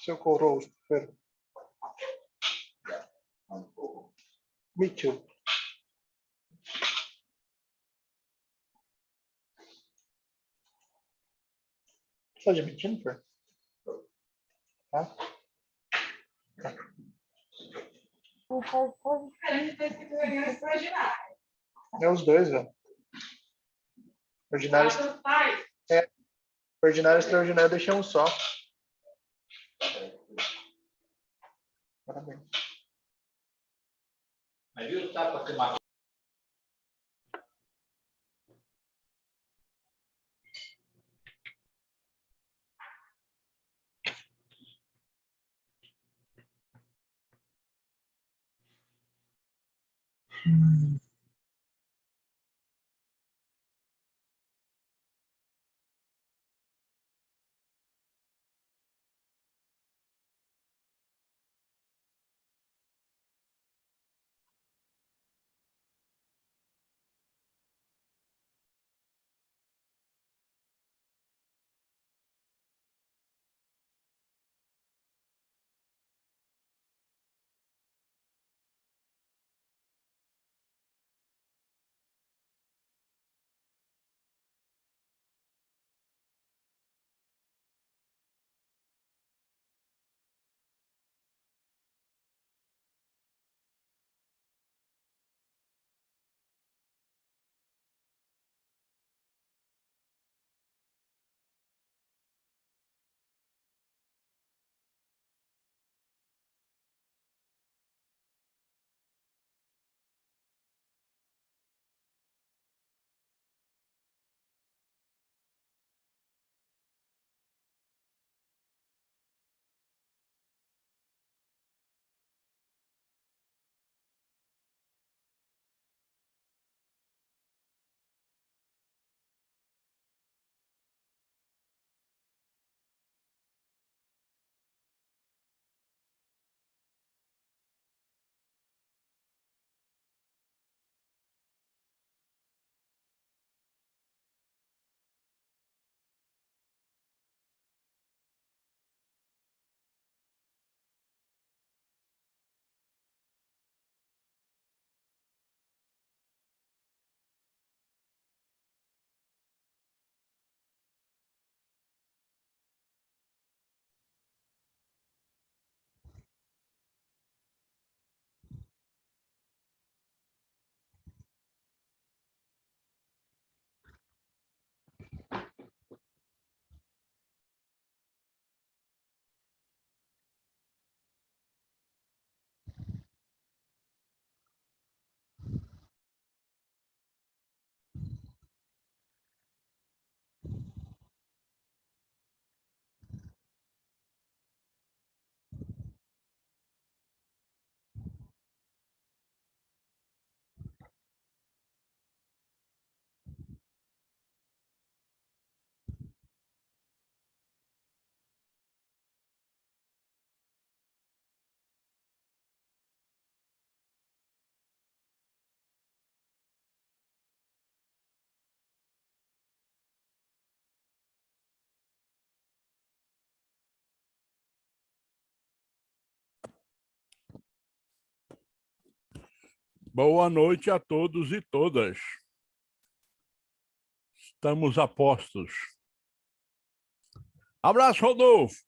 Seu co-host. Me too. Você tá admitindo, Fer? Tá? É os dois, velho. Ordinário. É. Ordinário e extraordinário deixei um só. Parabéns. Mas viu o tapa que matou? Boa noite a todos e todas. Estamos a postos. Abraço, Rodolfo.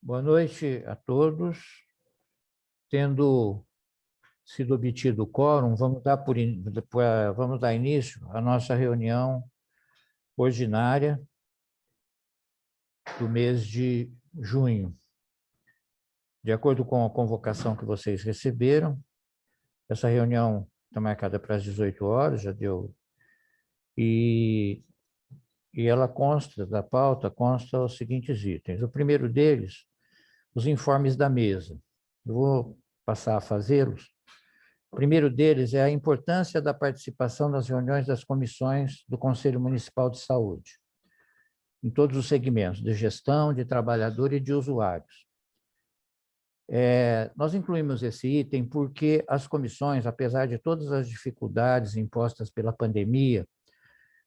Boa noite a todos. Tendo sido obtido o quórum, vamos dar início à nossa reunião ordinária do mês de junho. De acordo com a convocação que vocês receberam, essa reunião está marcada para as 18 horas, já deu, e ela consta, da pauta, consta os seguintes itens. O primeiro deles, os informes da mesa. Eu vou passar a fazê-los. O primeiro deles é a importância da participação nas reuniões das comissões do Conselho Municipal de Saúde, em todos os segmentos, de gestão, de trabalhador e de usuários. Nós incluímos esse item porque as comissões, apesar de todas as dificuldades impostas pela pandemia,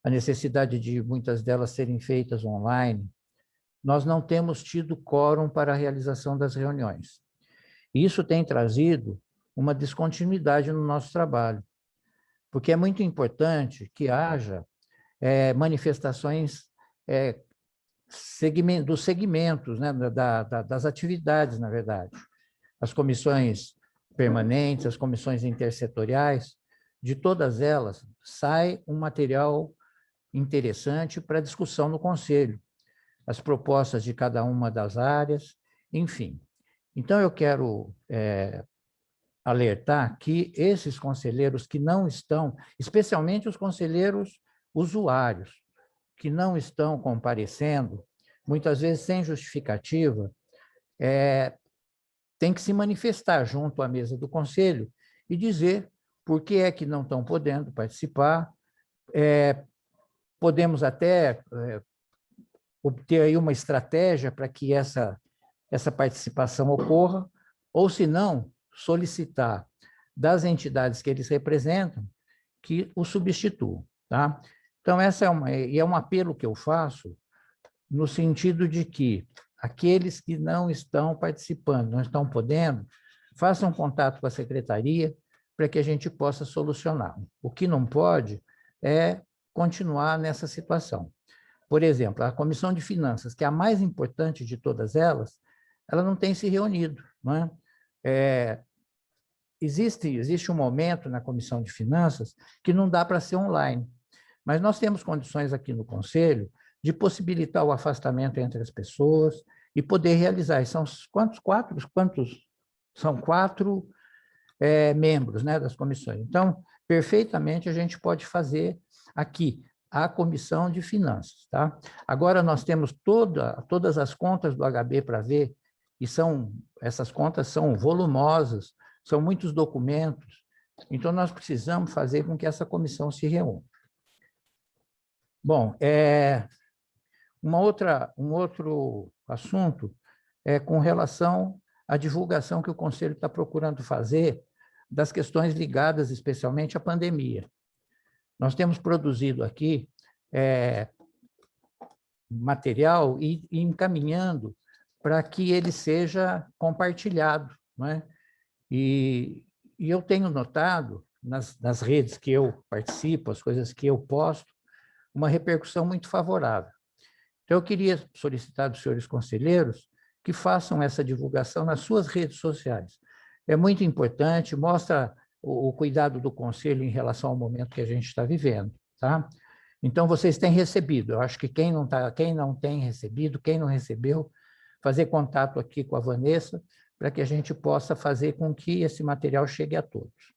a necessidade de muitas delas serem feitas online, nós não temos tido quórum para a realização das reuniões. E isso tem trazido uma descontinuidade no nosso trabalho, porque é muito importante que haja manifestações dos segmentos, né, das atividades, na verdade. As comissões permanentes, as comissões intersetoriais, de todas elas, sai um material interessante para discussão no Conselho, as propostas de cada uma das áreas, enfim. Então, eu quero alertar que esses conselheiros que não estão, especialmente os conselheiros usuários, que não estão comparecendo, muitas vezes sem justificativa, tem que se manifestar junto à mesa do Conselho e dizer por que é que não estão podendo participar. Podemos até obter aí uma estratégia para que essa participação ocorra, ou, se não, solicitar das entidades que eles representam que o substituam. Tá? Então, essa é um apelo que eu faço no sentido de que aqueles que não estão participando, não estão podendo, façam contato com a secretaria para que a gente possa solucionar. O que não pode é continuar nessa situação. Por exemplo, a Comissão de Finanças, que é a mais importante de todas elas, ela não tem se reunido. Não é? Existe um momento na Comissão de Finanças que não dá para ser online, mas nós temos condições aqui no Conselho de possibilitar o afastamento entre as pessoas e poder realizar. São São quatro membros, né, das comissões. Então, perfeitamente a gente pode fazer aqui a Comissão de Finanças. Tá? Agora, nós temos todas as contas do HB para ver, e essas contas são volumosas, são muitos documentos, então nós precisamos fazer com que essa comissão se reúna. Bom, um outro assunto é com relação à divulgação que o Conselho está procurando fazer das questões ligadas especialmente à pandemia. Nós temos produzido aqui material e encaminhando para que ele seja compartilhado. Não é? E eu tenho notado, nas redes que eu participo, as coisas que eu posto, uma repercussão muito favorável. Então, eu queria solicitar dos senhores conselheiros que façam essa divulgação nas suas redes sociais. É muito importante, mostra o cuidado do Conselho em relação ao momento que a gente está vivendo. Tá? Então, vocês têm recebido. Eu acho que quem não tem recebido, quem não recebeu, fazer contato aqui com a Vanessa, para que a gente possa fazer com que esse material chegue a todos.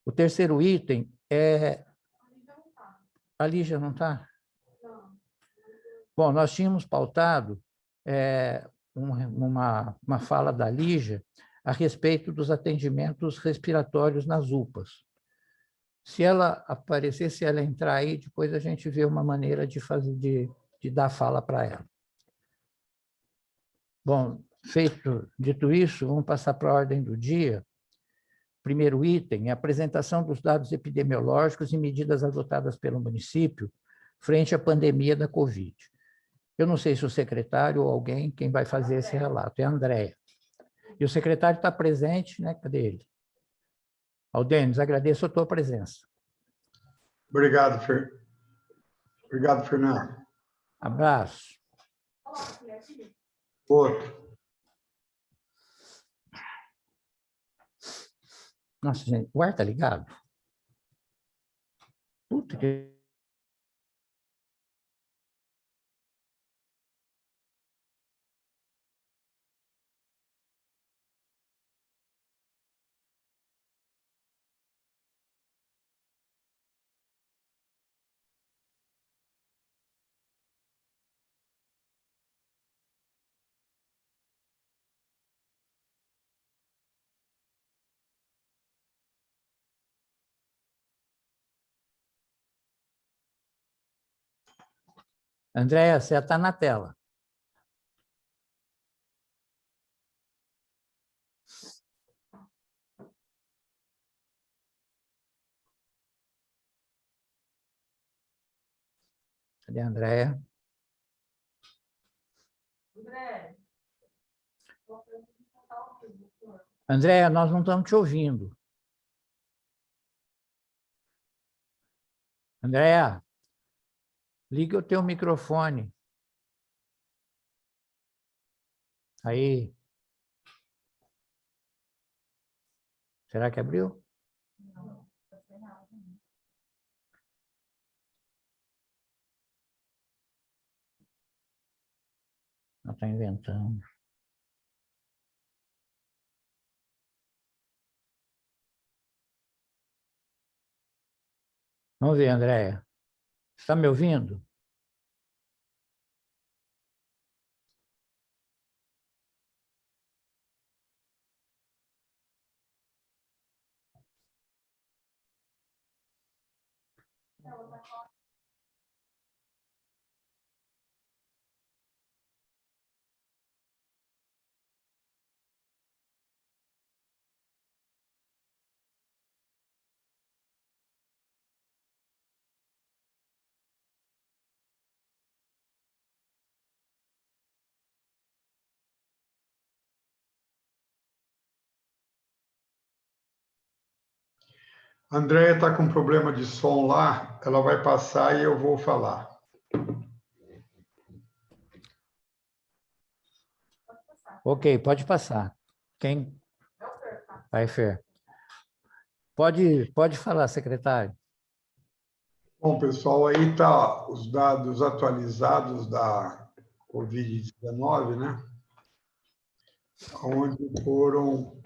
O terceiro item é... A Lígia não está? Bom, nós tínhamos pautado uma fala da Lígia a respeito dos atendimentos respiratórios nas UPAs. Se ela aparecer, se ela entrar aí, depois a gente vê uma maneira de dar fala para ela. Bom, dito isso, vamos passar para a ordem do dia. Primeiro item, a apresentação dos dados epidemiológicos e medidas adotadas pelo município frente à pandemia da Covid. Eu não sei se o secretário ou alguém, quem vai fazer esse relato, é a Andréia. E o secretário está presente, né? Cadê ele? Aldênis, agradeço a tua presença. Obrigado, Fernando. Abraço. Outro. Nossa, gente, o ar tá ligado? Puta que... Andréia, você está na tela. Cadê a Andréia? Andréia, nós não estamos te ouvindo. Andréia, liga o teu microfone. Aí. Será que abriu? Não está inventando. Vamos ver, Andréia. Você está me ouvindo? A Andréia está com problema de som lá, ela vai passar e eu vou falar. Ok, pode passar. Quem? Vai, Fer. Pode falar, secretário. Bom, pessoal, aí tá os dados atualizados da Covid-19, né? Onde foram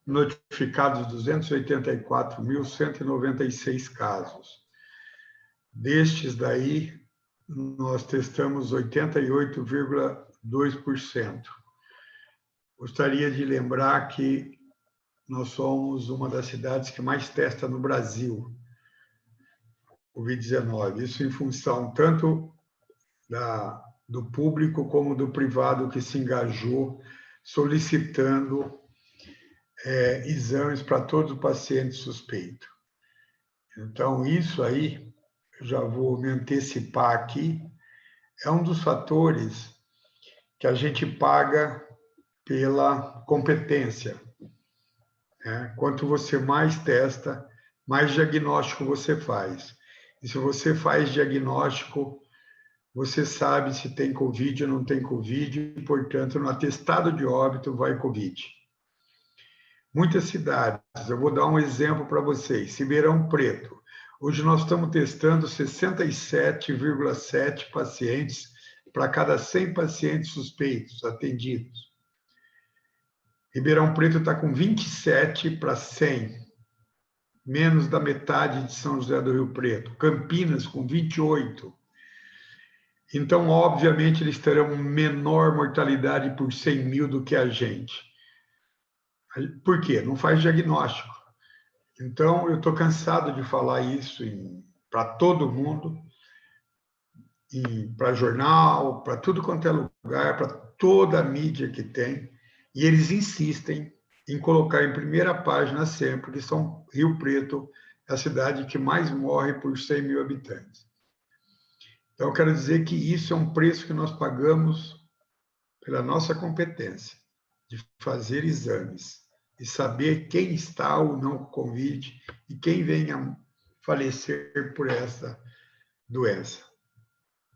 notificados 284.196 casos. Destes daí, nós testamos 88,2%. Gostaria de lembrar que nós somos uma das cidades que mais testa no Brasil Covid-19. Isso em função tanto do público como do privado que se engajou solicitando exames para todos os pacientes suspeitos. Então, isso aí, eu já vou me antecipar aqui, é um dos fatores que a gente paga pela competência. Quanto você mais testa, mais diagnóstico você faz. E se você faz diagnóstico, você sabe se tem Covid ou não tem Covid, e, portanto, no atestado de óbito vai Covid. Muitas cidades, eu vou dar um exemplo para vocês. Ribeirão Preto. Hoje nós estamos testando 67,7 pacientes para cada 100 pacientes suspeitos atendidos. Ribeirão Preto está com 27 para 100, menos da metade de São José do Rio Preto. Campinas com 28. Então, obviamente, eles terão menor mortalidade por 100 mil do que a gente. Por quê? Não faz diagnóstico. Então, eu estou cansado de falar isso para todo mundo, para jornal, para tudo quanto é lugar, para toda a mídia que tem, e eles insistem em colocar em primeira página sempre que Rio Preto é a cidade que mais morre por 100 mil habitantes. Então, eu quero dizer que isso é um preço que nós pagamos pela nossa competência de fazer exames e saber quem está ou não com Covid e quem vem a falecer por essa doença.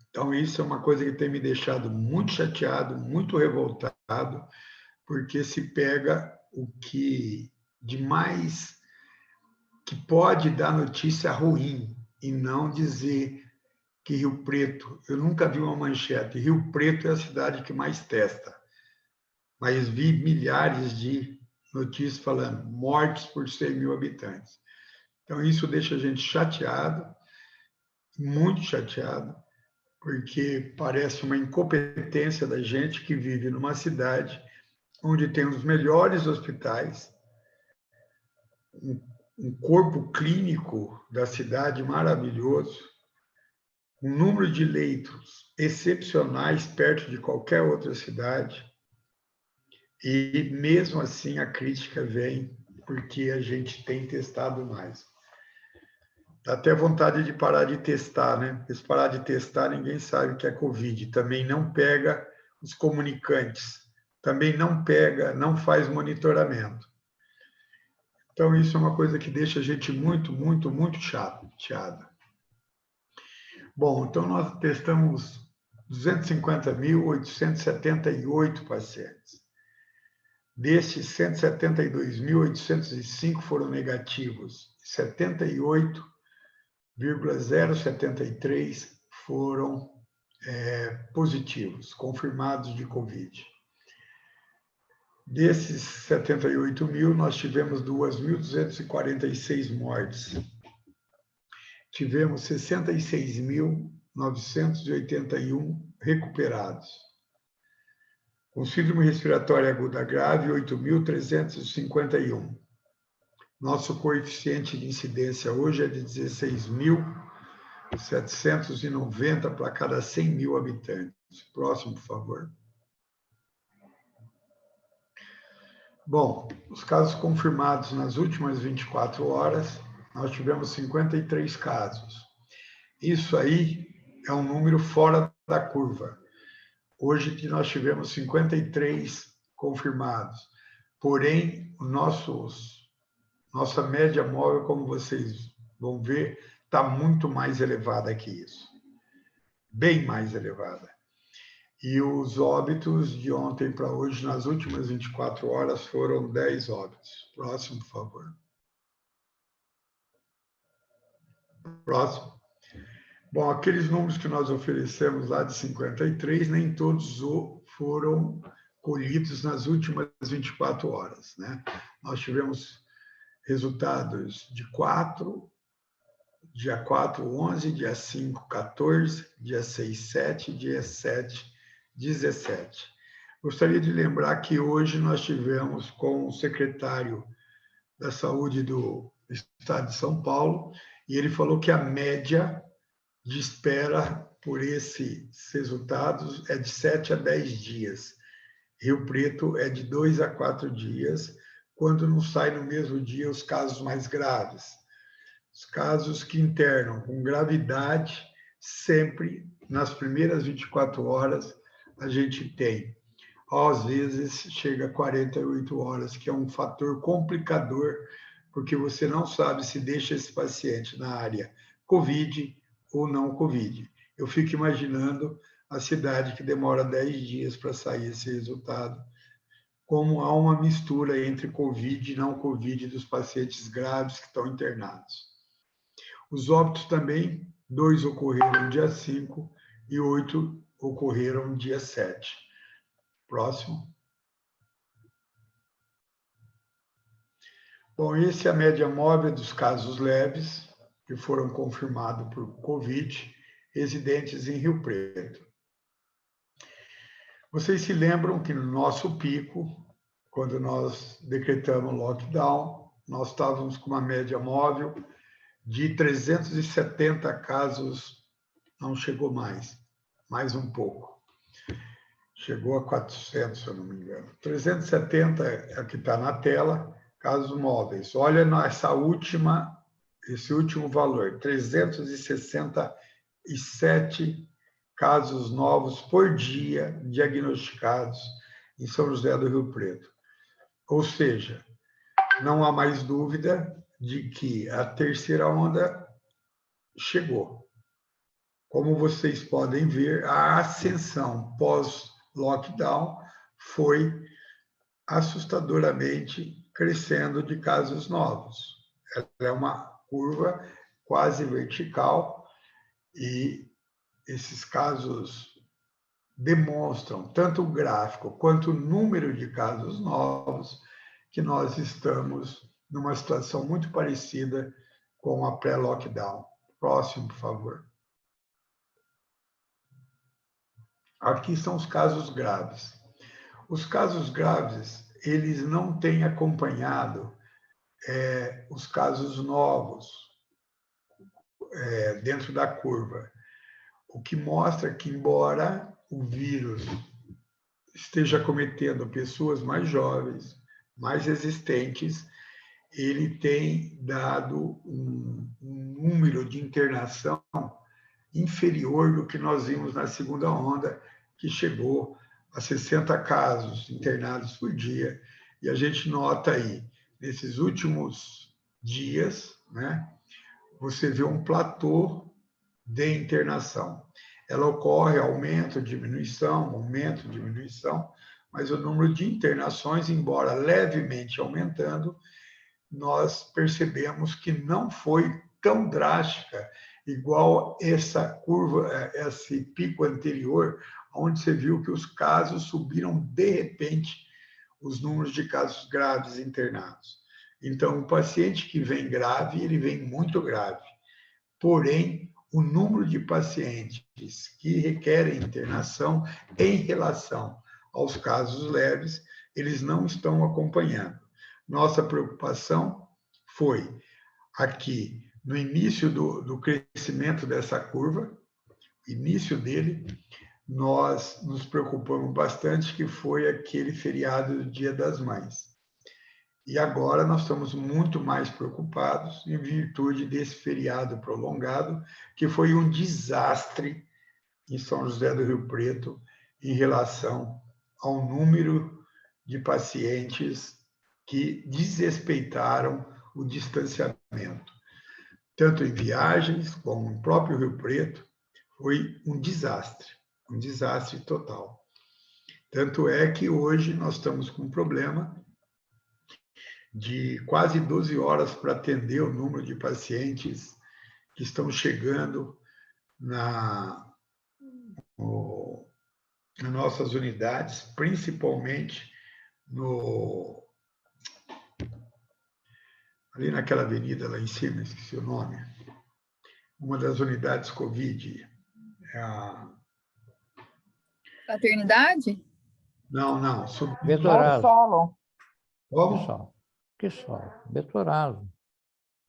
Então, isso é uma coisa que tem me deixado muito chateado, muito revoltado, porque se pega o que de mais que pode dar notícia ruim e não dizer que Rio Preto, eu nunca vi uma manchete, Rio Preto é a cidade que mais testa, mas vi milhares de notícias falando mortes por 100 mil habitantes. Então, isso deixa a gente chateado, muito chateado, porque parece uma incompetência da gente que vive numa cidade onde tem os melhores hospitais, um corpo clínico da cidade maravilhoso, um número de leitos excepcionais perto de qualquer outra cidade, e mesmo assim a crítica vem porque a gente tem testado mais. Dá até vontade de parar de testar, né? Porque se parar de testar, ninguém sabe o que é Covid. Também não pega os comunicantes, também não pega, não faz monitoramento. Então, isso é uma coisa que deixa a gente muito, muito, muito chateada. Bom, então nós testamos 250.878 pacientes. Destes, 172.805 foram negativos, 78,073 foram positivos, confirmados de Covid. Desses 78 mil, nós tivemos 2.246 mortes. Tivemos 66.981 recuperados. Com síndrome respiratória aguda grave, 8.351. Nosso coeficiente de incidência hoje é de 16.790 para cada 100 mil habitantes. Próximo, por favor. Bom, os casos confirmados nas últimas 24 horas, nós tivemos 53 casos. Isso aí é um número fora da curva. Hoje nós tivemos 53 confirmados. Porém, nossa média móvel, como vocês vão ver, está muito mais elevada que isso. Bem mais elevada. E os óbitos de ontem para hoje, nas últimas 24 horas, foram 10 óbitos. Próximo, por favor. Próximo. Bom, aqueles números que nós oferecemos lá de 53, nem todos foram colhidos nas últimas 24 horas, né? Nós tivemos resultados de 4, dia 4, 11, dia 5, 14, dia 6, 7, dia 7, 17. Gostaria de lembrar que hoje nós tivemos com o secretário da Saúde do Estado de São Paulo, e ele falou que a média de espera por esses resultados é de 7 a 10 dias. Rio Preto é de 2 a 4 dias, quando não sai no mesmo dia os casos mais graves. Os casos que internam com gravidade, sempre nas primeiras 24 horas, a gente tem. Às vezes chega a 48 horas, que é um fator complicador, porque você não sabe se deixa esse paciente na área COVID ou não Covid. Eu fico imaginando a cidade que demora 10 dias para sair esse resultado, como há uma mistura entre Covid e não Covid dos pacientes graves que estão internados. Os óbitos também, 2 ocorreram no dia 5 e 8 ocorreram no dia 7. Próximo. Bom, essa é a média móvel dos casos leves que foram confirmados por Covid, residentes em Rio Preto. Vocês se lembram que no nosso pico, quando nós decretamos lockdown, nós estávamos com uma média móvel de 370 casos, não chegou mais um pouco. Chegou a 400, se eu não me engano. 370 é o que está na tela, casos móveis. Olha esse último valor, 367 casos novos por dia diagnosticados em São José do Rio Preto. Ou seja, não há mais dúvida de que a terceira onda chegou. como vocês podem ver, a ascensão pós-lockdown foi assustadoramente crescendo de casos novos. Ela é uma curva quase vertical e esses casos demonstram, tanto o gráfico quanto o número de casos novos, que nós estamos numa situação muito parecida com a pré-lockdown. Próximo, por favor. Aqui são os casos graves. Os casos graves, eles não têm acompanhado os casos novos dentro da curva, o que mostra que, embora o vírus esteja acometendo pessoas mais jovens, mais resistentes, ele tem dado um número de internação inferior do que nós vimos na segunda onda, que chegou a 60 casos internados por dia. E a gente nota aí, nesses últimos dias, né, você vê um platô de internação. Ela ocorre aumento, diminuição, mas o número de internações, embora levemente aumentando, nós percebemos que não foi tão drástica, igual essa curva, esse pico anterior, onde você viu que os casos subiram de repente, os números de casos graves internados. Então, o paciente que vem grave, ele vem muito grave. Porém, o número de pacientes que requerem internação em relação aos casos leves, eles não estão acompanhando. Nossa preocupação foi aqui, no início do crescimento dessa curva, início dele, nós nos preocupamos bastante, que foi aquele feriado do Dia das Mães. E agora nós estamos muito mais preocupados em virtude desse feriado prolongado, que foi um desastre em São José do Rio Preto em relação ao número de pacientes que desrespeitaram o distanciamento. Tanto em viagens como no próprio Rio Preto, foi um desastre total. Tanto é que hoje nós estamos com um problema de quase 12 horas para atender o número de pacientes que estão chegando nas nossas unidades, principalmente ali naquela avenida lá em cima, esqueci o nome, uma das unidades Covid. Fraternidade? Não. Betorazo. Solo. Como? Que só? Betorazo.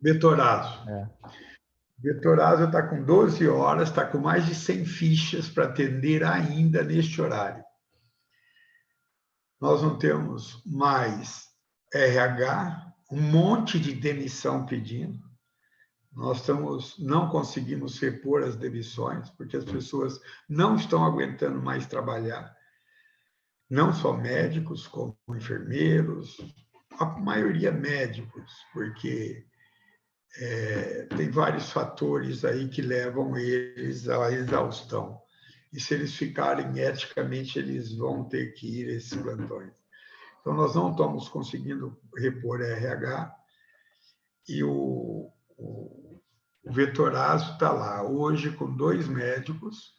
Betorazo. É. Betorazo está com 12 horas, está com mais de 100 fichas para atender ainda neste horário. Nós não temos mais RH, um monte de demissão pedindo. Nós não conseguimos repor as demissões, porque as pessoas não estão aguentando mais trabalhar. Não só médicos, como enfermeiros, a maioria médicos, porque tem vários fatores aí que levam eles à exaustão. E se eles ficarem eticamente, eles vão ter que ir a esses plantões. Então, nós não estamos conseguindo repor RH e o Vetorazo está lá, hoje com 2 médicos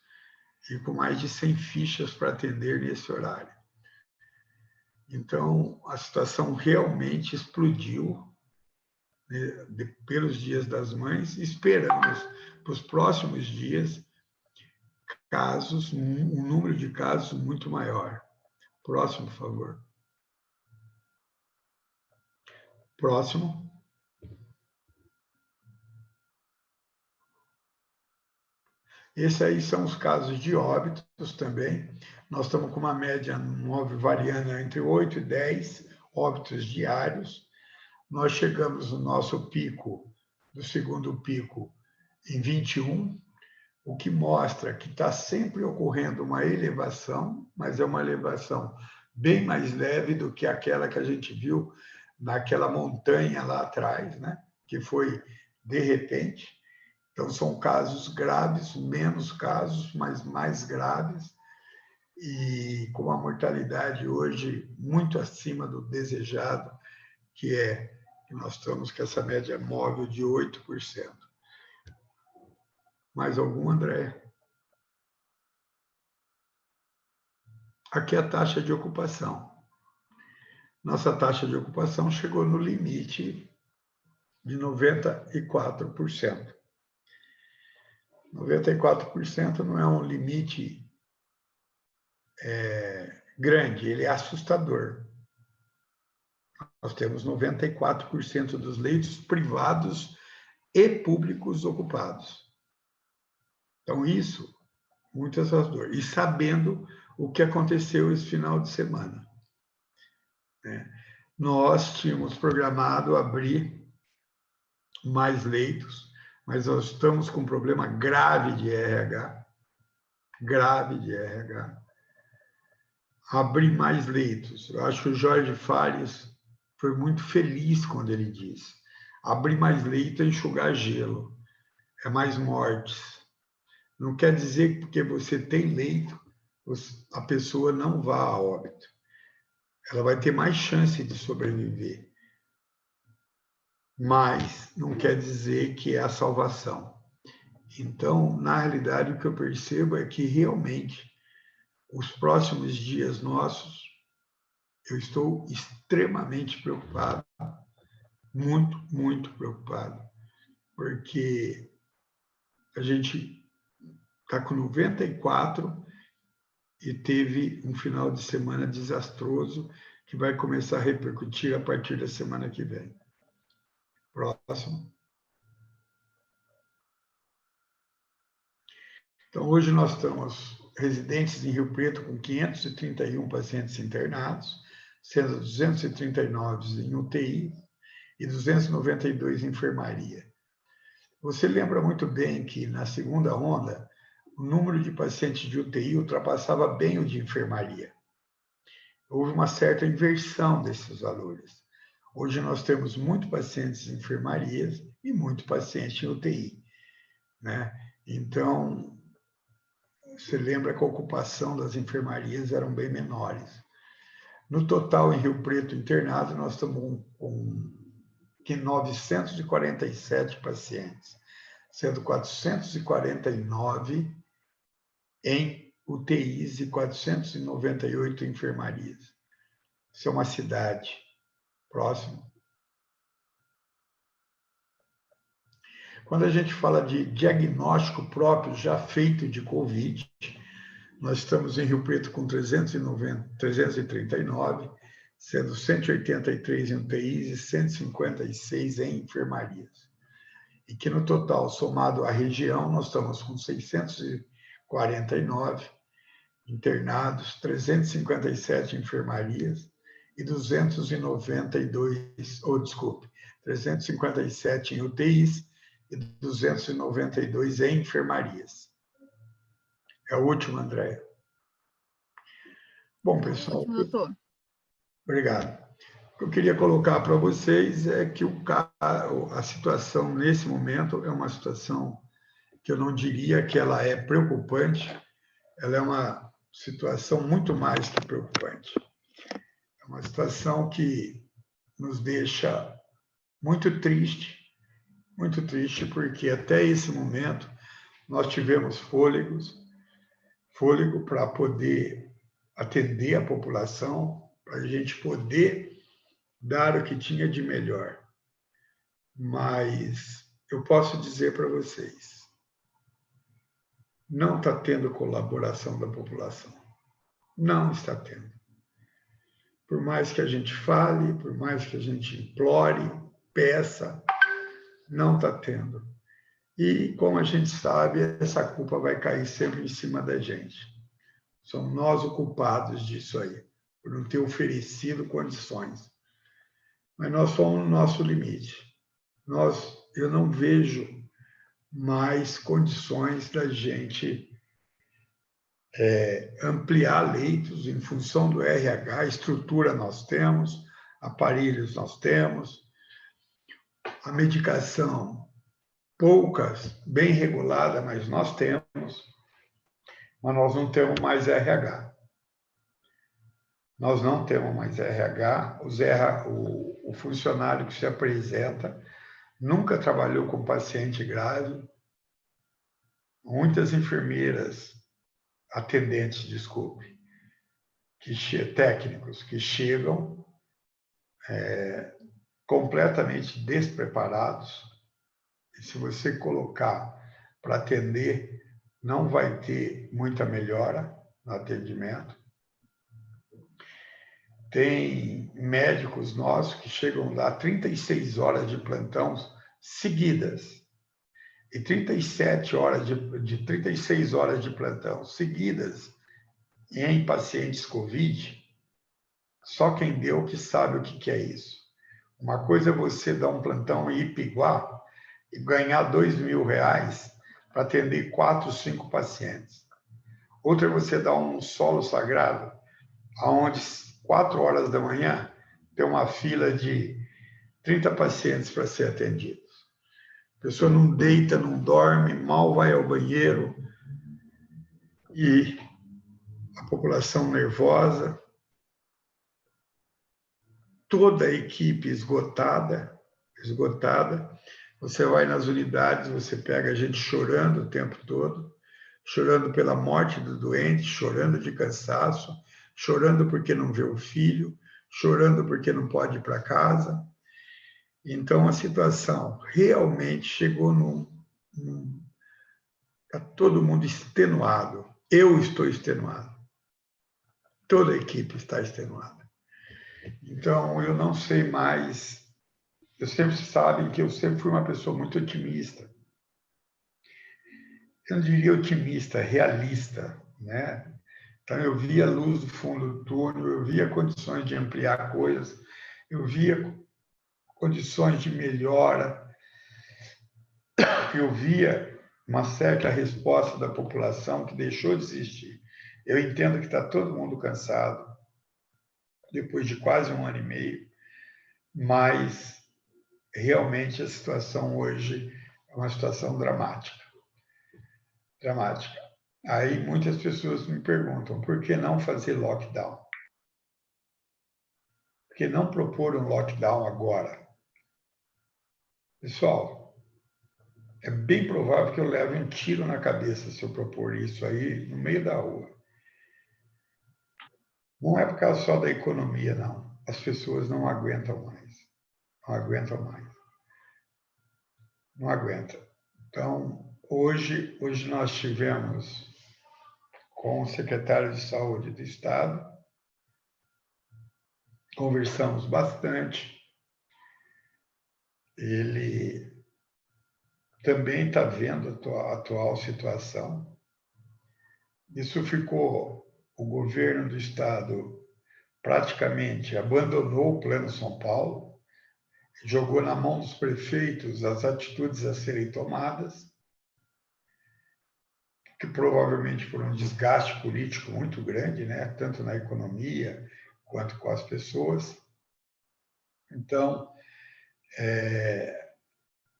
e com mais de 100 fichas para atender nesse horário. Então, a situação realmente explodiu, né, pelos Dias das Mães. Esperamos, para os próximos dias, um número de casos muito maior. Próximo, por favor. Próximo. Esses aí são os casos de óbitos também. Nós estamos com uma média móvel variando entre 8 e 10 óbitos diários. Nós chegamos no nosso pico, do segundo pico, em 21, o que mostra que está sempre ocorrendo uma elevação, mas é uma elevação bem mais leve do que aquela que a gente viu naquela montanha lá atrás, né? Que foi de repente. Então, são casos graves, menos casos, mas mais graves, e com a mortalidade hoje muito acima do desejado, que nós estamos com essa média móvel de 8%. Mais algum, André? Aqui é a taxa de ocupação. Nossa taxa de ocupação chegou no limite de 94%. 94% não é um limite grande, ele é assustador. Nós temos 94% dos leitos privados e públicos ocupados. Então, isso, muito assustador. E sabendo o que aconteceu esse final de semana. Nós tínhamos programado abrir mais leitos, mas nós estamos com um problema grave de RH. Grave de RH. Abrir mais leitos. Eu acho que o Jorge Fares foi muito feliz quando ele disse: abrir mais leito é enxugar gelo, é mais mortes. Não quer dizer que porque você tem leito, a pessoa não vá a óbito. Ela vai ter mais chance de sobreviver. Mas não quer dizer que é a salvação. Então, na realidade, o que eu percebo é que realmente os próximos dias nossos, eu estou extremamente preocupado, muito, muito preocupado, porque a gente está com 94 e teve um final de semana desastroso que vai começar a repercutir a partir da semana que vem. Próximo. Então, hoje nós estamos residentes em Rio Preto com 531 pacientes internados, sendo 239 em UTI e 292 em enfermaria. Você lembra muito bem que, na segunda onda, o número de pacientes de UTI ultrapassava bem o de enfermaria. Houve uma certa inversão desses valores. Hoje nós temos muitos pacientes em enfermarias e muito paciente em UTI, né? Então, você lembra que a ocupação das enfermarias eram bem menores. No total, em Rio Preto internado, nós estamos com 947 pacientes, sendo 449 em UTIs e 498 em enfermarias. Isso é uma cidade. Próximo. Quando a gente fala de diagnóstico próprio já feito de Covid, nós estamos em Rio Preto com 339, sendo 183 em UTIs e 156 em enfermarias. E que no total, somado à região, nós estamos com 649 internados, 357 enfermarias e 357 em UTIs e 292 em enfermarias. É o último, André. Bom, pessoal. Ótimo, doutor. Obrigado. O que eu queria colocar para vocês é que a situação nesse momento é uma situação que eu não diria que ela é preocupante, ela é uma situação muito mais que preocupante. É uma situação que nos deixa muito triste, porque até esse momento nós tivemos fôlego para poder atender a população, para a gente poder dar o que tinha de melhor. Mas eu posso dizer para vocês, não está tendo colaboração da população. Não está tendo. Por mais que a gente fale, por mais que a gente implore, peça, não está tendo. E, como a gente sabe, essa culpa vai cair sempre em cima da gente. Somos nós os culpados disso aí, por não ter oferecido condições. Mas nós somos no nosso limite. Eu não vejo mais condições da gente ampliar leitos em função do RH, estrutura nós temos, aparelhos nós temos, a medicação poucas, bem reguladas, mas nós temos, mas nós não temos mais RH. Nós não temos mais RH. O funcionário que se apresenta nunca trabalhou com paciente grave. Muitas enfermeiras, atendentes, desculpe, técnicos que chegam completamente despreparados. E se você colocar para atender, não vai ter muita melhora no atendimento. Tem médicos nossos que chegam lá 36 horas de plantão seguidas. E 36 horas de plantão seguidas em pacientes COVID, só quem deu que sabe o que é isso. Uma coisa é você dar um plantão em Ipiguá e ganhar R$2.000 para atender 4, 5 pacientes. Outra é você dar um solo sagrado, onde 4 horas da manhã tem uma fila de 30 pacientes para ser atendidos. A pessoa não deita, não dorme, mal vai ao banheiro e a população nervosa, toda a equipe esgotada. Você vai nas unidades, você pega a gente chorando o tempo todo, chorando pela morte do doente, chorando de cansaço, chorando porque não vê o filho, chorando porque não pode ir para casa. Então, a situação realmente chegou está todo mundo extenuado. Eu estou extenuado. Toda a equipe está extenuada. Então, eu não sei mais. Vocês sabem que eu sempre fui uma pessoa muito otimista. Eu não diria otimista, realista, né? Então, eu via a luz do fundo do túnel, eu via condições de ampliar coisas, eu via condições de melhora, eu via uma certa resposta da população que deixou de existir. Eu entendo que está todo mundo cansado, depois de quase 1 ano e meio, mas realmente a situação hoje é uma situação dramática. Dramática. Aí muitas pessoas me perguntam, por que não fazer lockdown? Por que não propor um lockdown agora? Pessoal, é bem provável que eu leve um tiro na cabeça se eu propor isso aí no meio da rua. Não é por causa só da economia, não. As pessoas não aguentam mais. Não aguentam mais. Não aguentam. Então, hoje nós tivemos com o secretário de Saúde do Estado, conversamos bastante. Ele também está vendo a atual situação. Isso ficou, o governo do Estado praticamente abandonou o Plano São Paulo, jogou na mão dos prefeitos as atitudes a serem tomadas, que provavelmente por um desgaste político muito grande, né? Tanto na economia quanto com as pessoas. Então,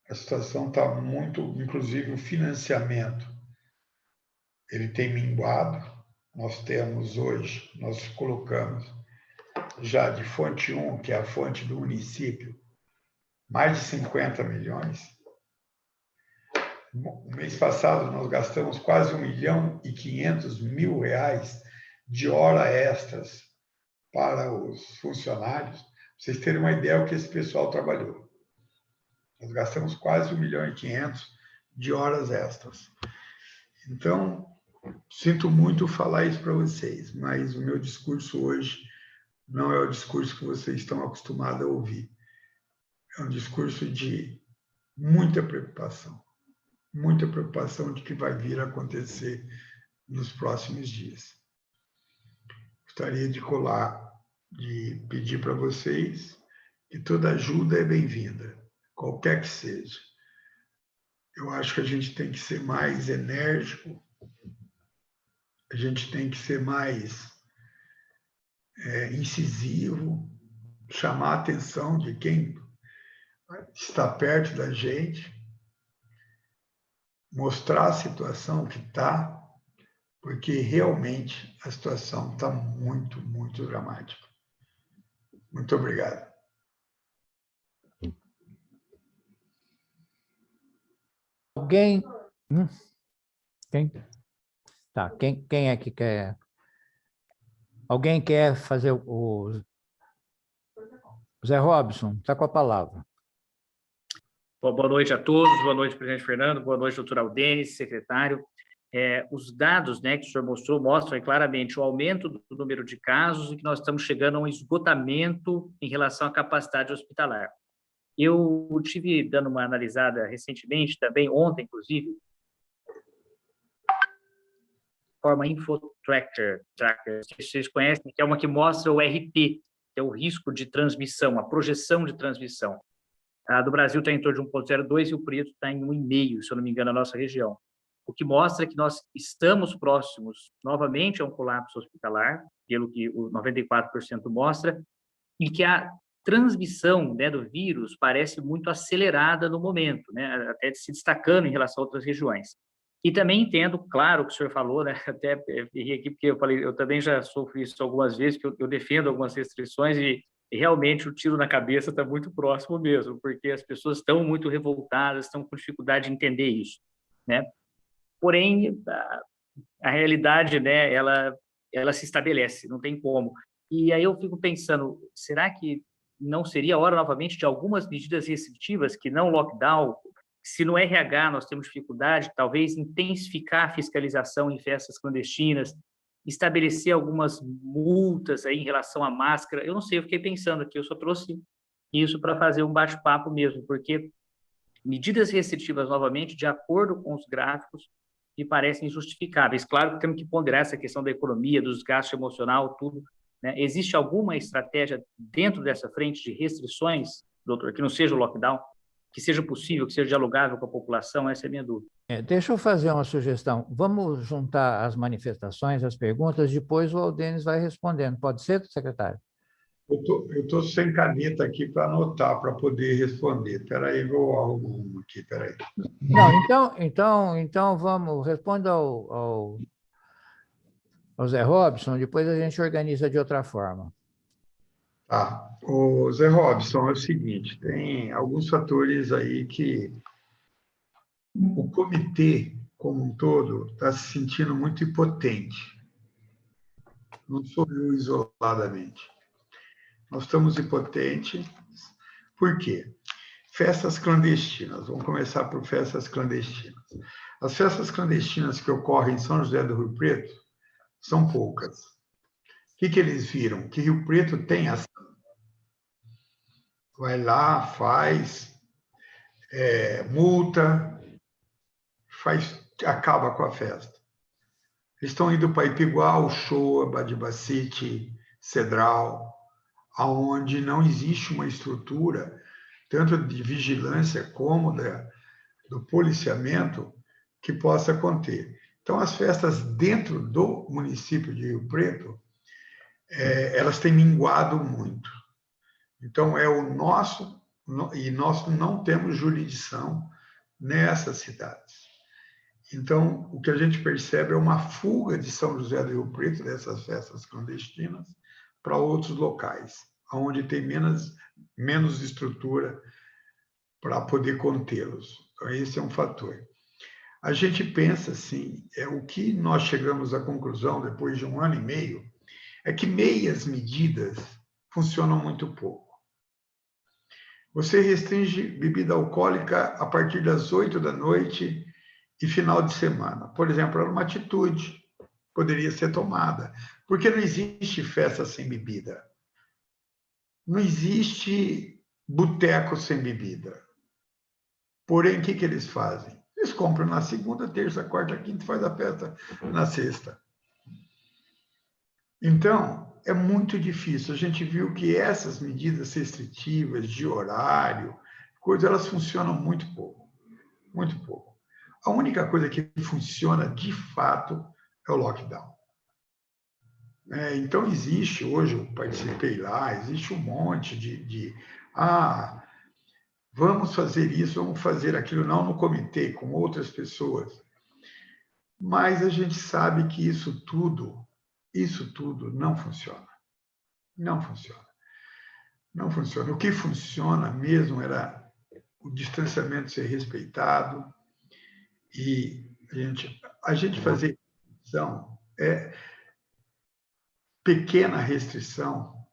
a situação está muito, inclusive o financiamento, ele tem minguado. Nós temos hoje, nós colocamos já de fonte 1, que é a fonte do município, mais de 50 milhões. No mês passado, nós gastamos quase R$1.500.000 de horas extras para os funcionários. Para vocês terem uma ideia do que esse pessoal trabalhou. Nós gastamos quase R$1.500.000 de horas extras. Então, sinto muito falar isso para vocês, mas o meu discurso hoje não é o discurso que vocês estão acostumados a ouvir. É um discurso de muita preocupação de que vai vir a acontecer nos próximos dias. Gostaria de pedir para vocês que toda ajuda é bem-vinda, qualquer que seja. Eu acho que a gente tem que ser mais enérgico, a gente tem que ser mais incisivo, chamar a atenção de quem está perto da gente. mostrar a situação que está, porque realmente a situação está muito, muito dramática. Muito obrigado. Alguém? Quem? Tá, quem é que quer? Alguém quer fazer o Zé Robson, está com a palavra. Bom, boa noite a todos, boa noite, presidente Fernando, boa noite, doutor Aldenis, secretário. Os dados, né, que o senhor mostrou mostram claramente o aumento do número de casos e que nós estamos chegando a um esgotamento em relação à capacidade hospitalar. Eu tive dando uma analisada recentemente, também ontem, inclusive, forma InfoTracker, que vocês conhecem, que é uma que mostra o RP, que é o risco de transmissão, a projeção de transmissão. A do Brasil está em torno de 1,02 e o preto está em 1,5, se eu não me engano, na nossa região. O que mostra que nós estamos próximos, novamente, a um colapso hospitalar, pelo que o 94% mostra, e que a transmissão, né, do vírus parece muito acelerada no momento, né, até se destacando em relação a outras regiões. E também entendo, claro, o que o senhor falou, né, até ri aqui, porque eu falei, eu também já sofri isso algumas vezes, que eu defendo algumas restrições e realmente o tiro na cabeça está muito próximo mesmo, porque as pessoas estão muito revoltadas, estão com dificuldade de entender isso, né? Porém, a realidade, né, ela se estabelece, não tem como. E aí eu fico pensando, será que não seria a hora novamente de algumas medidas restritivas, que não lockdown? Se no RH nós temos dificuldade, talvez intensificar a fiscalização em festas clandestinas, estabelecer algumas multas aí em relação à máscara. Eu não sei, eu fiquei pensando aqui, eu só trouxe isso para fazer um bate-papo mesmo, porque medidas restritivas, novamente, de acordo com os gráficos, me parecem justificáveis. Claro que temos que ponderar essa questão da economia, dos gastos emocional, tudo, né? Existe alguma estratégia dentro dessa frente de restrições, doutor, que não seja o lockdown, que seja possível, que seja dialogável com a população? Essa é a minha dúvida. Deixa eu fazer uma sugestão. Vamos juntar as manifestações, as perguntas, depois o Aldenis vai respondendo. Pode ser, secretário? Eu estou sem caneta aqui para anotar, para poder responder. Espera aí, vou arrumar aqui, espera aí. Não, então vamos, responda ao Zé Robson, depois a gente organiza de outra forma. Tá. O Zé Robson, é o seguinte, tem alguns fatores aí que o comitê, como um todo, está se sentindo muito impotente. Não sou eu isoladamente. Nós estamos impotentes. Por quê? Festas clandestinas. Vamos começar por festas clandestinas. As festas clandestinas que ocorrem em São José do Rio Preto são poucas. O que eles viram? Que Rio Preto tem ação. Vai lá, faz, multa, acaba com a festa. Eles estão indo para Ipiguá, Uchoa, Badibacite, Cedral, aonde não existe uma estrutura, tanto de vigilância como do policiamento, que possa conter. Então, as festas dentro do município de Rio Preto, elas têm minguado muito. Então, é o nosso, e nós não temos jurisdição nessas cidades. Então, o que a gente percebe é uma fuga de São José do Rio Preto, dessas festas clandestinas, para outros locais, onde tem menos estrutura para poder contê-los. Então, esse é um fator. A gente pensa assim, o que nós chegamos à conclusão depois de 1 ano e meio, é que meias medidas funcionam muito pouco. Você restringe bebida alcoólica a partir das 8 da noite e final de semana. Por exemplo, era uma atitude, poderia ser tomada, porque não existe festa sem bebida. Não existe boteco sem bebida. Porém, o que eles fazem? Eles compram na segunda, terça, quarta, quinta e faz a festa na sexta. Então, é muito difícil. A gente viu que essas medidas restritivas de horário, elas funcionam muito pouco. Muito pouco. A única coisa que funciona, de fato, é o lockdown. Então, existe hoje, eu participei lá, existe um monte vamos fazer isso, vamos fazer aquilo, não no comitê, com outras pessoas. Mas a gente sabe que isso tudo não funciona. Não funciona. Não funciona. O que funciona mesmo era o distanciamento ser respeitado e a gente fazer restrição, pequena restrição,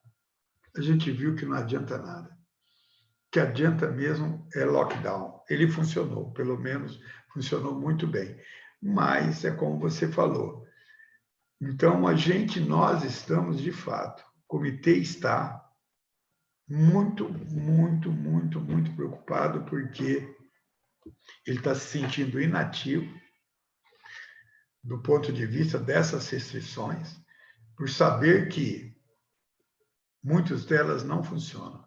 a gente viu que não adianta nada. O que adianta mesmo é lockdown. Ele funcionou, pelo menos funcionou muito bem. Mas é como você falou. Então, nós estamos, de fato, o comitê está muito, muito, muito, muito preocupado, porque ele está se sentindo inativo do ponto de vista dessas restrições, por saber que muitas delas não funcionam.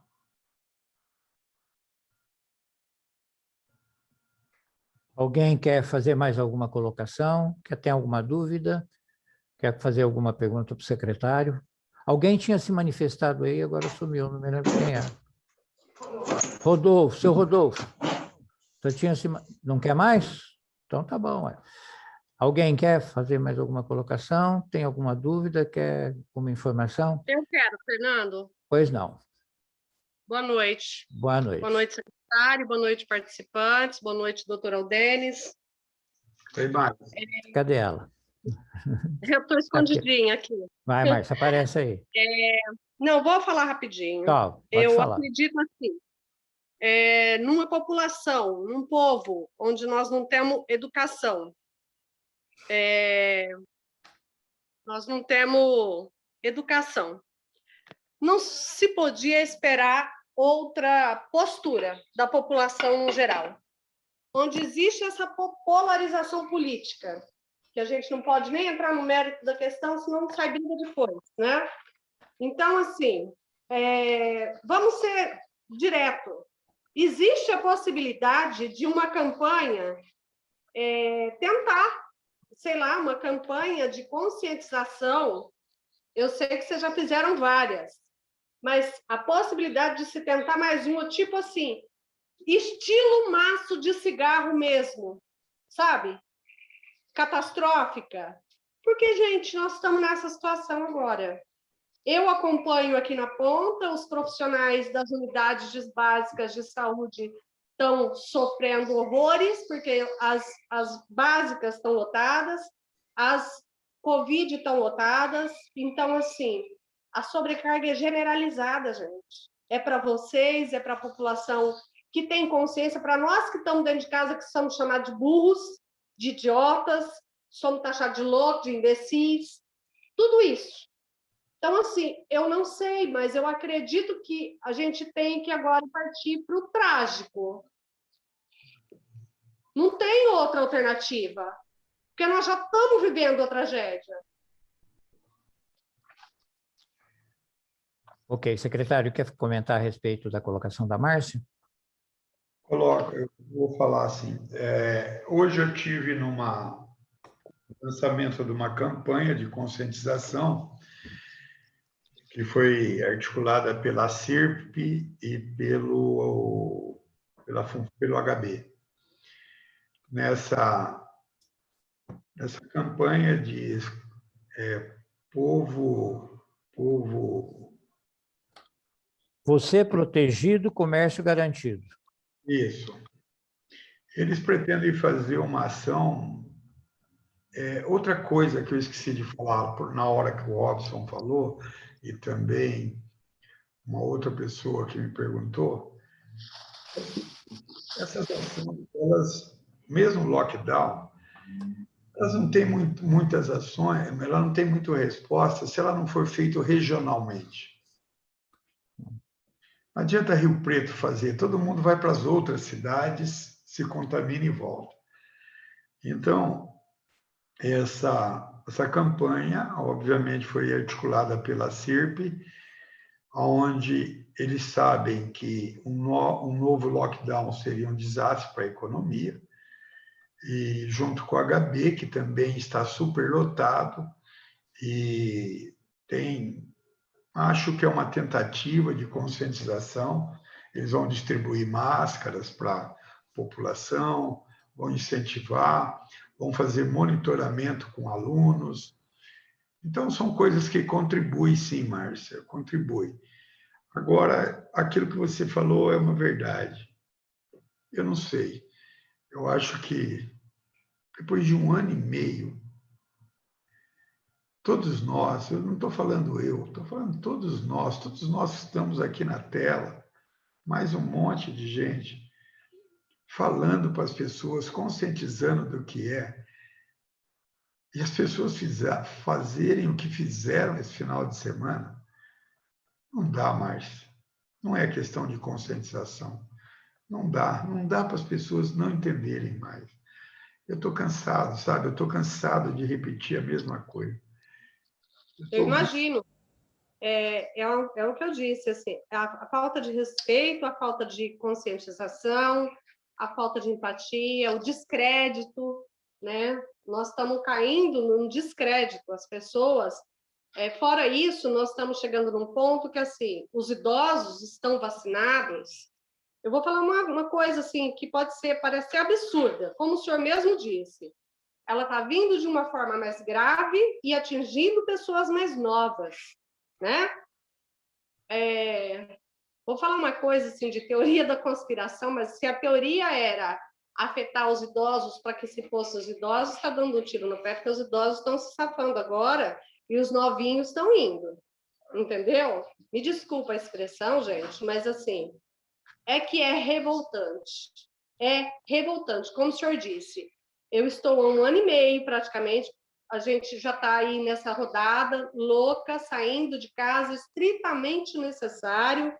Alguém quer fazer mais alguma colocação? Quer ter alguma dúvida? Quer fazer alguma pergunta para o secretário? Alguém tinha se manifestado aí, agora sumiu, não me lembro quem é. Rodolfo, seu Rodolfo. Você tinha se... Não quer mais? Então tá bom. Alguém quer fazer mais alguma colocação? Tem alguma dúvida? Quer alguma informação? Eu quero, Fernando. Pois não. Boa noite. Boa noite. Boa noite, secretário. Boa noite, participantes. Boa noite, doutor Aldenis. Oi, Márcia. Cadê ela? Eu estou escondidinha aqui. Vai, Márcia, aparece aí. Não, vou falar rapidinho. Tá, pode Eu falar. acredito assim, numa população, num povo onde nós não temos educação, não se podia esperar outra postura da população no geral. Onde existe essa polarização política, que a gente não pode nem entrar no mérito da questão, senão não sai briga depois, né? Então, assim, vamos ser direto. Existe a possibilidade de uma campanha, tentar, sei lá, uma campanha de conscientização. Eu sei que vocês já fizeram várias, mas a possibilidade de se tentar mais uma, tipo assim, estilo maço de cigarro mesmo, sabe? Catastrófica. Porque, gente, nós estamos nessa situação agora. Eu acompanho aqui na ponta, os profissionais das unidades básicas de saúde estão sofrendo horrores, porque as básicas estão lotadas, as Covid estão lotadas. Então, assim, a sobrecarga é generalizada, gente. É para vocês, é para a população que tem consciência, para nós que estamos dentro de casa, que somos chamados de burros, de idiotas, somos taxados de loucos, de imbecis, tudo isso. Então, assim, eu não sei, mas eu acredito que a gente tem que agora partir para o trágico. Não tem outra alternativa, porque nós já estamos vivendo a tragédia. Ok, secretário, quer comentar a respeito da colocação da Márcia? Eu vou falar assim. Hoje eu tive no lançamento de uma campanha de conscientização que foi articulada pela CIRP e pelo HB. Nessa campanha de povo... Você protegido, comércio garantido. Isso. Eles pretendem fazer uma ação... outra coisa que eu esqueci de falar na hora que o Robson falou, e também uma outra pessoa que me perguntou, essas ações, elas, mesmo lockdown, elas não têm muitas ações, ela não tem muita resposta se ela não for feita regionalmente. Não adianta Rio Preto fazer, todo mundo vai para as outras cidades, se contamina e volta. Então, essa campanha, obviamente, foi articulada pela CIRP, onde eles sabem que um novo lockdown seria um desastre para a economia, e junto com o HB, que também está superlotado, e acho que é uma tentativa de conscientização, Eles vão distribuir máscaras para a população, vão incentivar, vão fazer monitoramento com alunos. Então, são coisas que contribuem, sim, Márcia, contribuem. Agora, aquilo que você falou é uma verdade. Eu não sei. Eu acho que, depois de 1 ano e meio, todos nós, eu não estou falando eu, estou falando todos nós estamos aqui na tela, mais um monte de gente, falando para as pessoas, conscientizando do que é, e as pessoas fazerem o que fizeram esse final de semana, não dá mais. Não é questão de conscientização. Não dá para as pessoas não entenderem mais. Eu estou cansado, sabe? Eu estou cansado de repetir a mesma coisa. Eu imagino. É o que eu disse, assim, a falta de respeito, a falta de conscientização, a falta de empatia, o descrédito, né? Nós estamos caindo num descrédito. As pessoas, fora isso, nós estamos chegando num ponto que, assim, os idosos estão vacinados. Eu vou falar uma coisa, assim, que pode parecer absurda, como o senhor mesmo disse. Ela está vindo de uma forma mais grave e atingindo pessoas mais novas, né? Vou falar uma coisa assim de teoria da conspiração, mas se a teoria era afetar os idosos para que se fossem os idosos, está dando um tiro no pé, porque os idosos estão se safando agora e os novinhos estão indo, entendeu? Me desculpa a expressão, gente, mas assim, é revoltante. É revoltante, como o senhor disse. Eu estou há 1 ano e meio, praticamente, a gente já está aí nessa rodada, louca, saindo de casa, estritamente necessário,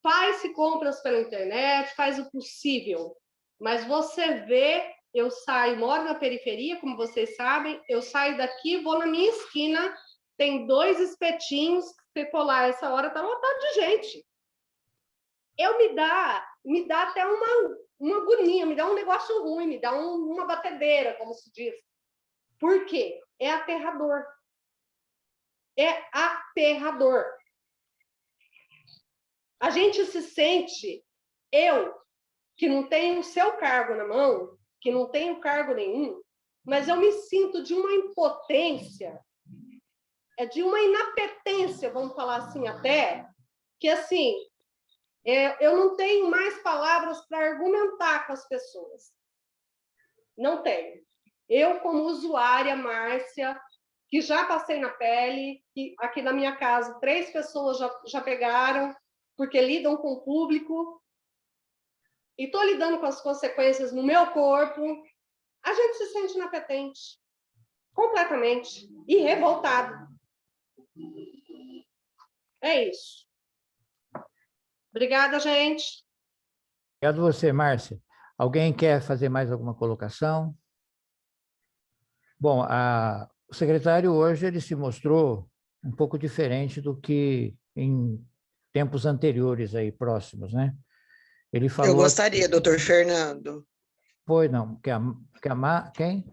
faz-se compras pela internet, faz o possível, mas você vê, eu saio, moro na periferia, como vocês sabem, eu saio daqui, vou na minha esquina, tem 2 espetinhos, se for lá essa hora, está lotado de gente. Me dá até uma agonia, me dá um negócio ruim, me dá uma batedeira, como se diz. Por quê? É aterrador. É aterrador. A gente se sente, eu, que não tenho o seu cargo na mão, que não tenho cargo nenhum, mas eu me sinto de uma impotência, de uma inapetência, vamos falar assim até, que assim, eu não tenho mais palavras para argumentar com as pessoas. Não tenho. Eu, como usuária, Márcia, que já passei na pele, que aqui na minha casa 3 pessoas já pegaram, porque lidam com o público, e estou lidando com as consequências no meu corpo, a gente se sente inapetente, completamente, e revoltado. É isso. Obrigada, gente. Obrigado a você, Márcia. Alguém quer fazer mais alguma colocação? Bom, o secretário hoje ele se mostrou um pouco diferente do que em tempos anteriores aí próximos, né? Ele falou. Eu gostaria, doutor Fernando. Pois não, quem?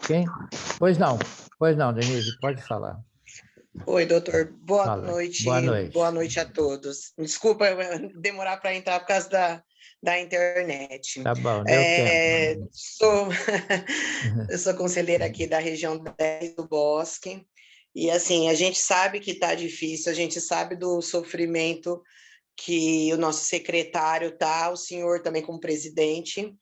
Quem? Pois não, Denise, pode falar. Oi, doutor. Boa Fala. noite. Boa noite. Boa noite a todos. Desculpa demorar para entrar por causa da internet. Tá bom, deu tempo. Eu sou conselheira aqui da região 10 do Bosque, e assim, a gente sabe que está difícil, a gente sabe do sofrimento que o nosso secretário tá, o senhor também como presidente,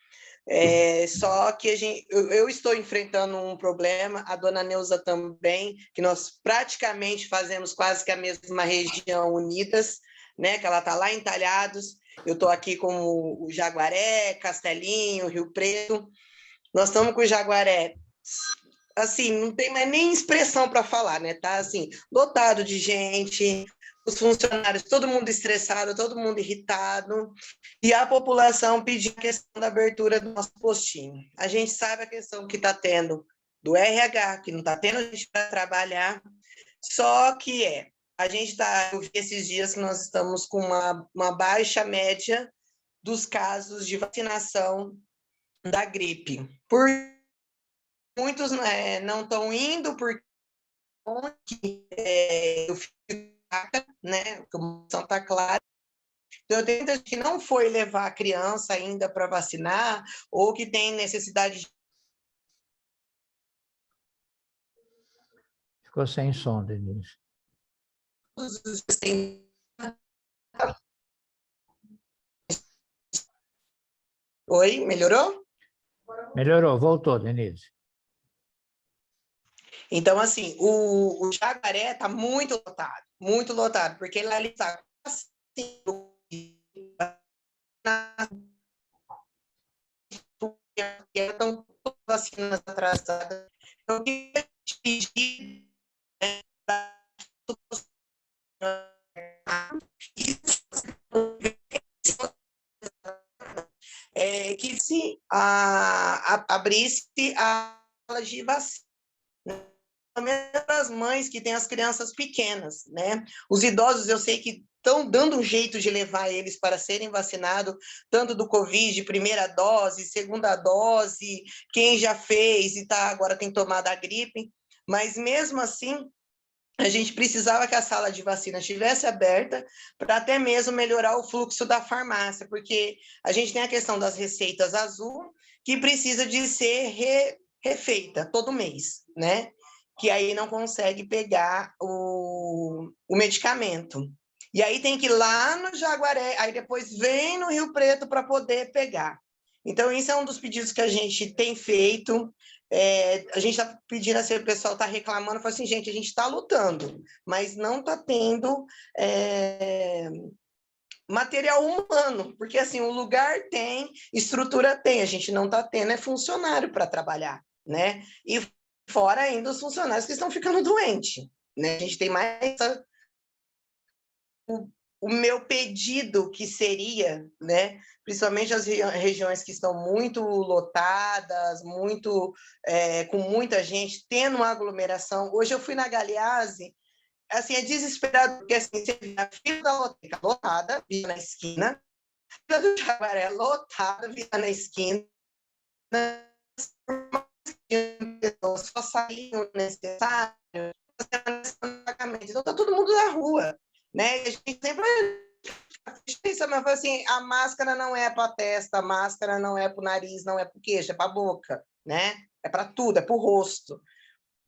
só que eu estou enfrentando um problema, a dona Neuza também, que nós praticamente fazemos quase que a mesma região unidas, né? Que ela está lá em Talhados, eu estou aqui com o Jaguaré, Castelinho, Rio Preto, nós estamos com o Jaguaré, assim, não tem mais nem expressão para falar, né? Tá assim, lotado de gente, os funcionários, todo mundo estressado, todo mundo irritado, e a população pedindo a questão da abertura do nosso postinho. A gente sabe a questão que está tendo do RH, que não está tendo gente para trabalhar, só que a gente está, eu vi esses dias que nós estamos com uma baixa média dos casos de vacinação da gripe. Muitos não estão indo porque eu fico né? Como Santa Clara. Então, eu tenho muita gente que não foi levar a criança ainda para vacinar, ou que tem necessidade de... Ficou sem som, Denise. Oi, melhorou? Melhorou, voltou, Denise. Então, assim, o Jaguaré está muito lotado, porque lá ele está estão todas as vacinas atrasadas. Então, o que eu pedi é que se abrisse a sala de vacina, para as mães que têm as crianças pequenas, né? Os idosos, eu sei que estão dando um jeito de levar eles para serem vacinados, tanto do Covid, primeira dose, segunda dose, quem já fez e agora tem tomado a gripe, mas mesmo assim, a gente precisava que a sala de vacina estivesse aberta para até mesmo melhorar o fluxo da farmácia, porque a gente tem a questão das receitas azul, que precisa de ser refeita todo mês, né? Que aí não consegue pegar o medicamento. E aí tem que ir lá no Jaguaré, aí depois vem no Rio Preto para poder pegar. Então, isso é um dos pedidos que a gente tem feito. A gente está pedindo assim, o pessoal está reclamando, fala assim, gente, a gente está lutando, mas não está tendo material humano, porque assim, o lugar tem, estrutura tem, a gente não está tendo funcionário para trabalhar, né? E fora ainda os funcionários que estão ficando doentes, né? A gente tem mais o meu pedido que seria, né? Principalmente as regiões que estão muito lotadas, com muita gente, tendo uma aglomeração. Hoje eu fui na Galeazzi, assim, é desesperado, porque assim, você vê a fila da loteca lotada, via na esquina, a fila do Jaguaré lotada, via na esquina, só saíam necessário, então está todo mundo na rua, né? E a gente sempre mas assim, a máscara não é para a testa, a máscara não é para o nariz, não é para o queixo, é para a boca, né? É para tudo, é para o rosto.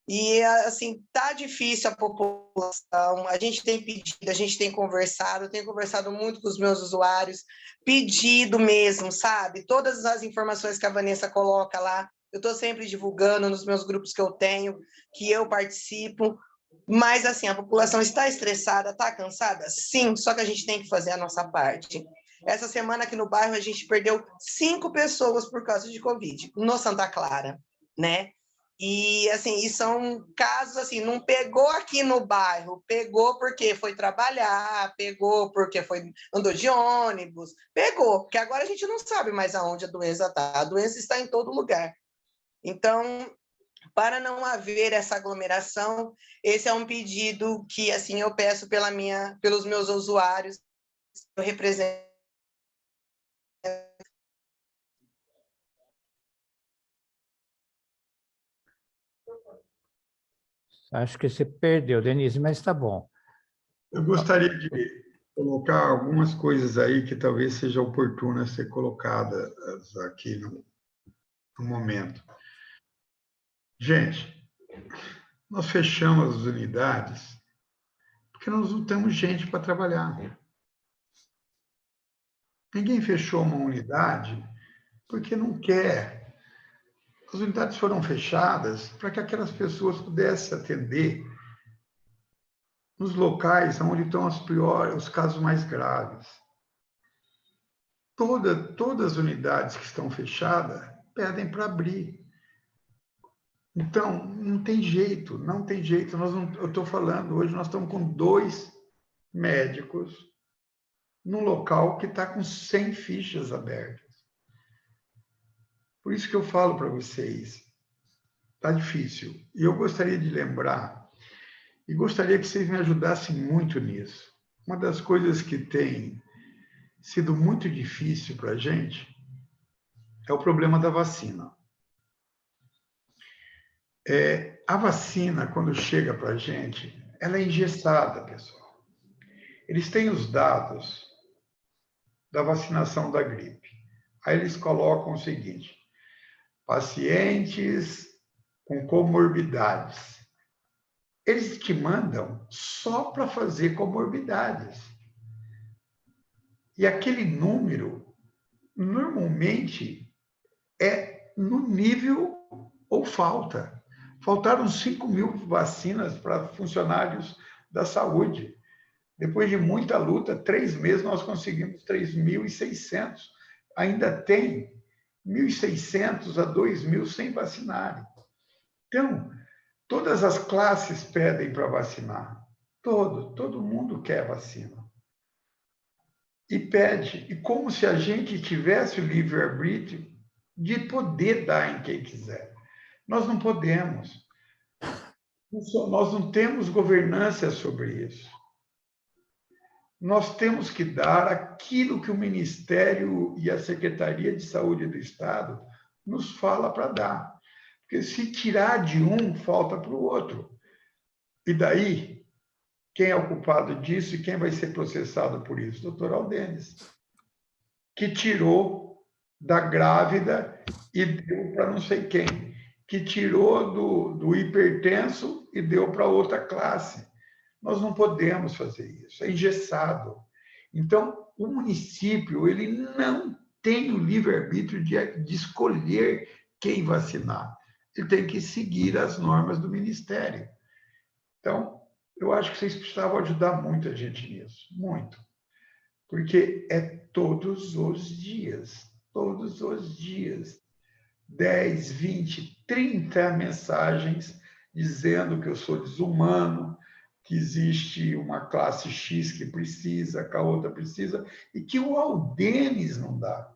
E, assim, tá difícil a população, a gente tem pedido, a gente tem conversado, eu tenho conversado muito com os meus usuários, pedido mesmo, sabe? Todas as informações que a Vanessa coloca lá, eu estou sempre divulgando nos meus grupos que eu tenho, que eu participo, mas, assim, a população está estressada, está cansada? Sim, só que a gente tem que fazer a nossa parte. Essa semana aqui no bairro, a gente perdeu 5 pessoas por causa de Covid, no Santa Clara, né? E, assim, e são casos, assim, não pegou aqui no bairro, pegou porque foi trabalhar, pegou porque andou de ônibus, pegou, porque agora a gente não sabe mais aonde a doença está. A doença está em todo lugar. Então, para não haver essa aglomeração, esse é um pedido que, assim, eu peço pelos meus usuários, eu represento. Acho que você perdeu, Denise, mas está bom. Eu gostaria de colocar algumas coisas aí que talvez seja oportunas ser colocadas aqui no momento. Gente, nós fechamos as unidades porque nós não temos gente para trabalhar. Ninguém fechou uma unidade porque não quer. As unidades foram fechadas para que aquelas pessoas pudessem atender nos locais onde estão os casos mais graves. Todas as unidades que estão fechadas pedem para abrir. Então, não tem jeito. Eu estou falando, hoje nós estamos com 2 médicos num local que está com 100 fichas abertas. Por isso que eu falo para vocês, está difícil. E eu gostaria de lembrar, e gostaria que vocês me ajudassem muito nisso. Uma das coisas que tem sido muito difícil para a gente é o problema da vacina. A vacina, quando chega para a gente, ela é engessada, pessoal. Eles têm os dados da vacinação da gripe. Aí eles colocam o seguinte: pacientes com comorbidades. Eles te mandam só para fazer comorbidades. E aquele número, normalmente, é no nível ou falta. Faltaram 5.000 vacinas para funcionários da saúde. Depois de muita luta, 3 meses, nós conseguimos 3.600. Ainda tem 1.600 a 2.000 sem vacinarem. Então, todas as classes pedem para vacinar. Todo mundo quer vacina. E pede. E como se a gente tivesse o livre-arbítrio de poder dar em quem quiser. Nós não podemos. Nós não temos governança sobre isso. Nós temos que dar aquilo que o Ministério e a Secretaria de Saúde do Estado nos fala para dar. Porque se tirar de um, falta para o outro. E daí, quem é o culpado disso e quem vai ser processado por isso? Doutor Aldenes, que tirou da grávida e deu para não sei quem, que tirou do hipertenso e deu para outra classe. Nós não podemos fazer isso, é engessado. Então, o município ele não tem o livre-arbítrio de escolher quem vacinar. Ele tem que seguir as normas do Ministério. Então, eu acho que vocês precisavam ajudar muito a gente nisso, muito. Porque é todos os dias, 10, 20, 30 mensagens dizendo que eu sou desumano, que existe uma classe X que precisa, que a outra precisa, e que o Aldenes não dá.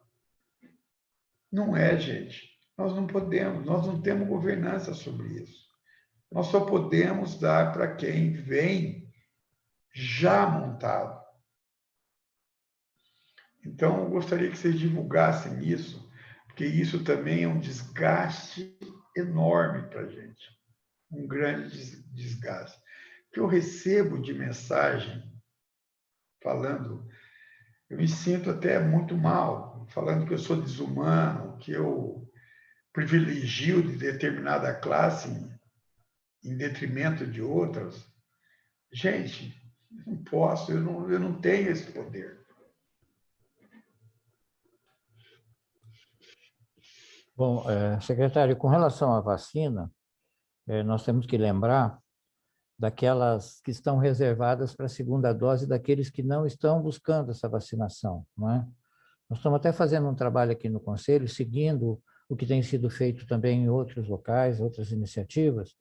Não é, gente. Nós não podemos, nós não temos governança sobre isso. Nós só podemos dar para quem vem já montado. Então, eu gostaria que vocês divulgassem isso, porque isso também é um desgaste enorme para a gente. Um grande desgaste. Que eu recebo de mensagem falando, eu me sinto até muito mal, falando que eu sou desumano, que eu privilegio de determinada classe em detrimento de outras. Gente, não posso, eu não tenho esse poder. Bom, secretário, com relação à vacina, nós temos que lembrar daquelas que estão reservadas para a segunda dose, daqueles que não estão buscando essa vacinação, não é? Nós estamos até fazendo um trabalho aqui no Conselho, seguindo o que tem sido feito também em outros locais, outras iniciativas,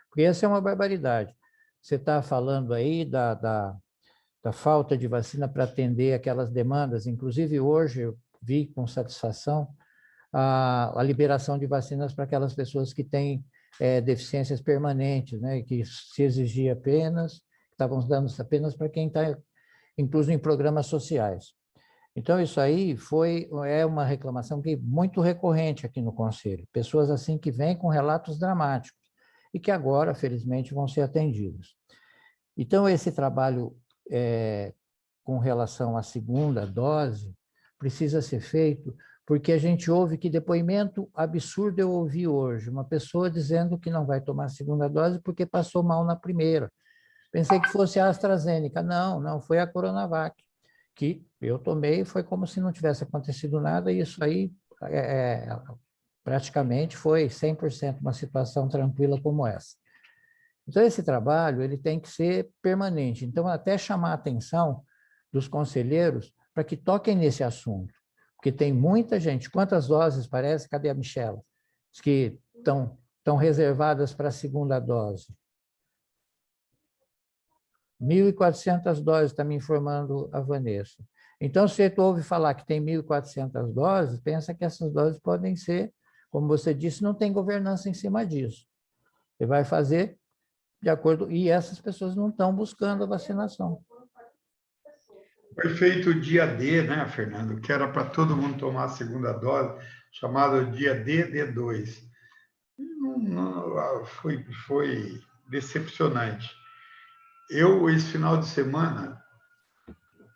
porque essa é uma barbaridade. Você está falando aí da falta de vacina para atender aquelas demandas, inclusive hoje eu vi com satisfação a liberação de vacinas para aquelas pessoas que têm deficiências permanentes, né, que se exigia apenas, estavam dando apenas para quem está incluso em programas sociais. Então, isso aí é uma reclamação que é muito recorrente aqui no Conselho. Pessoas assim que vêm com relatos dramáticos e que agora, felizmente, vão ser atendidos. Então, esse trabalho com relação à segunda dose precisa ser feito, porque a gente ouve que depoimento absurdo eu ouvi hoje, uma pessoa dizendo que não vai tomar a segunda dose porque passou mal na primeira. Pensei que fosse a AstraZeneca. Não, foi a Coronavac, que eu tomei, foi como se não tivesse acontecido nada, e isso aí praticamente foi 100% uma situação tranquila como essa. Então, esse trabalho ele tem que ser permanente. Então, até chamar a atenção dos conselheiros para que toquem nesse assunto, porque tem muita gente. Quantas doses, parece? Cadê a Michela? Que estão reservadas para a segunda dose. 1.400 doses, está me informando a Vanessa. Então, se tu ouve falar que tem 1.400 doses, pensa que essas doses podem ser, como você disse, não tem governança em cima disso. Você vai fazer de acordo... E essas pessoas não estão buscando a vacinação. Foi feito o dia D, né, Fernando? Que era para todo mundo tomar a segunda dose, chamado dia D, D2. Foi decepcionante. Eu, esse final de semana,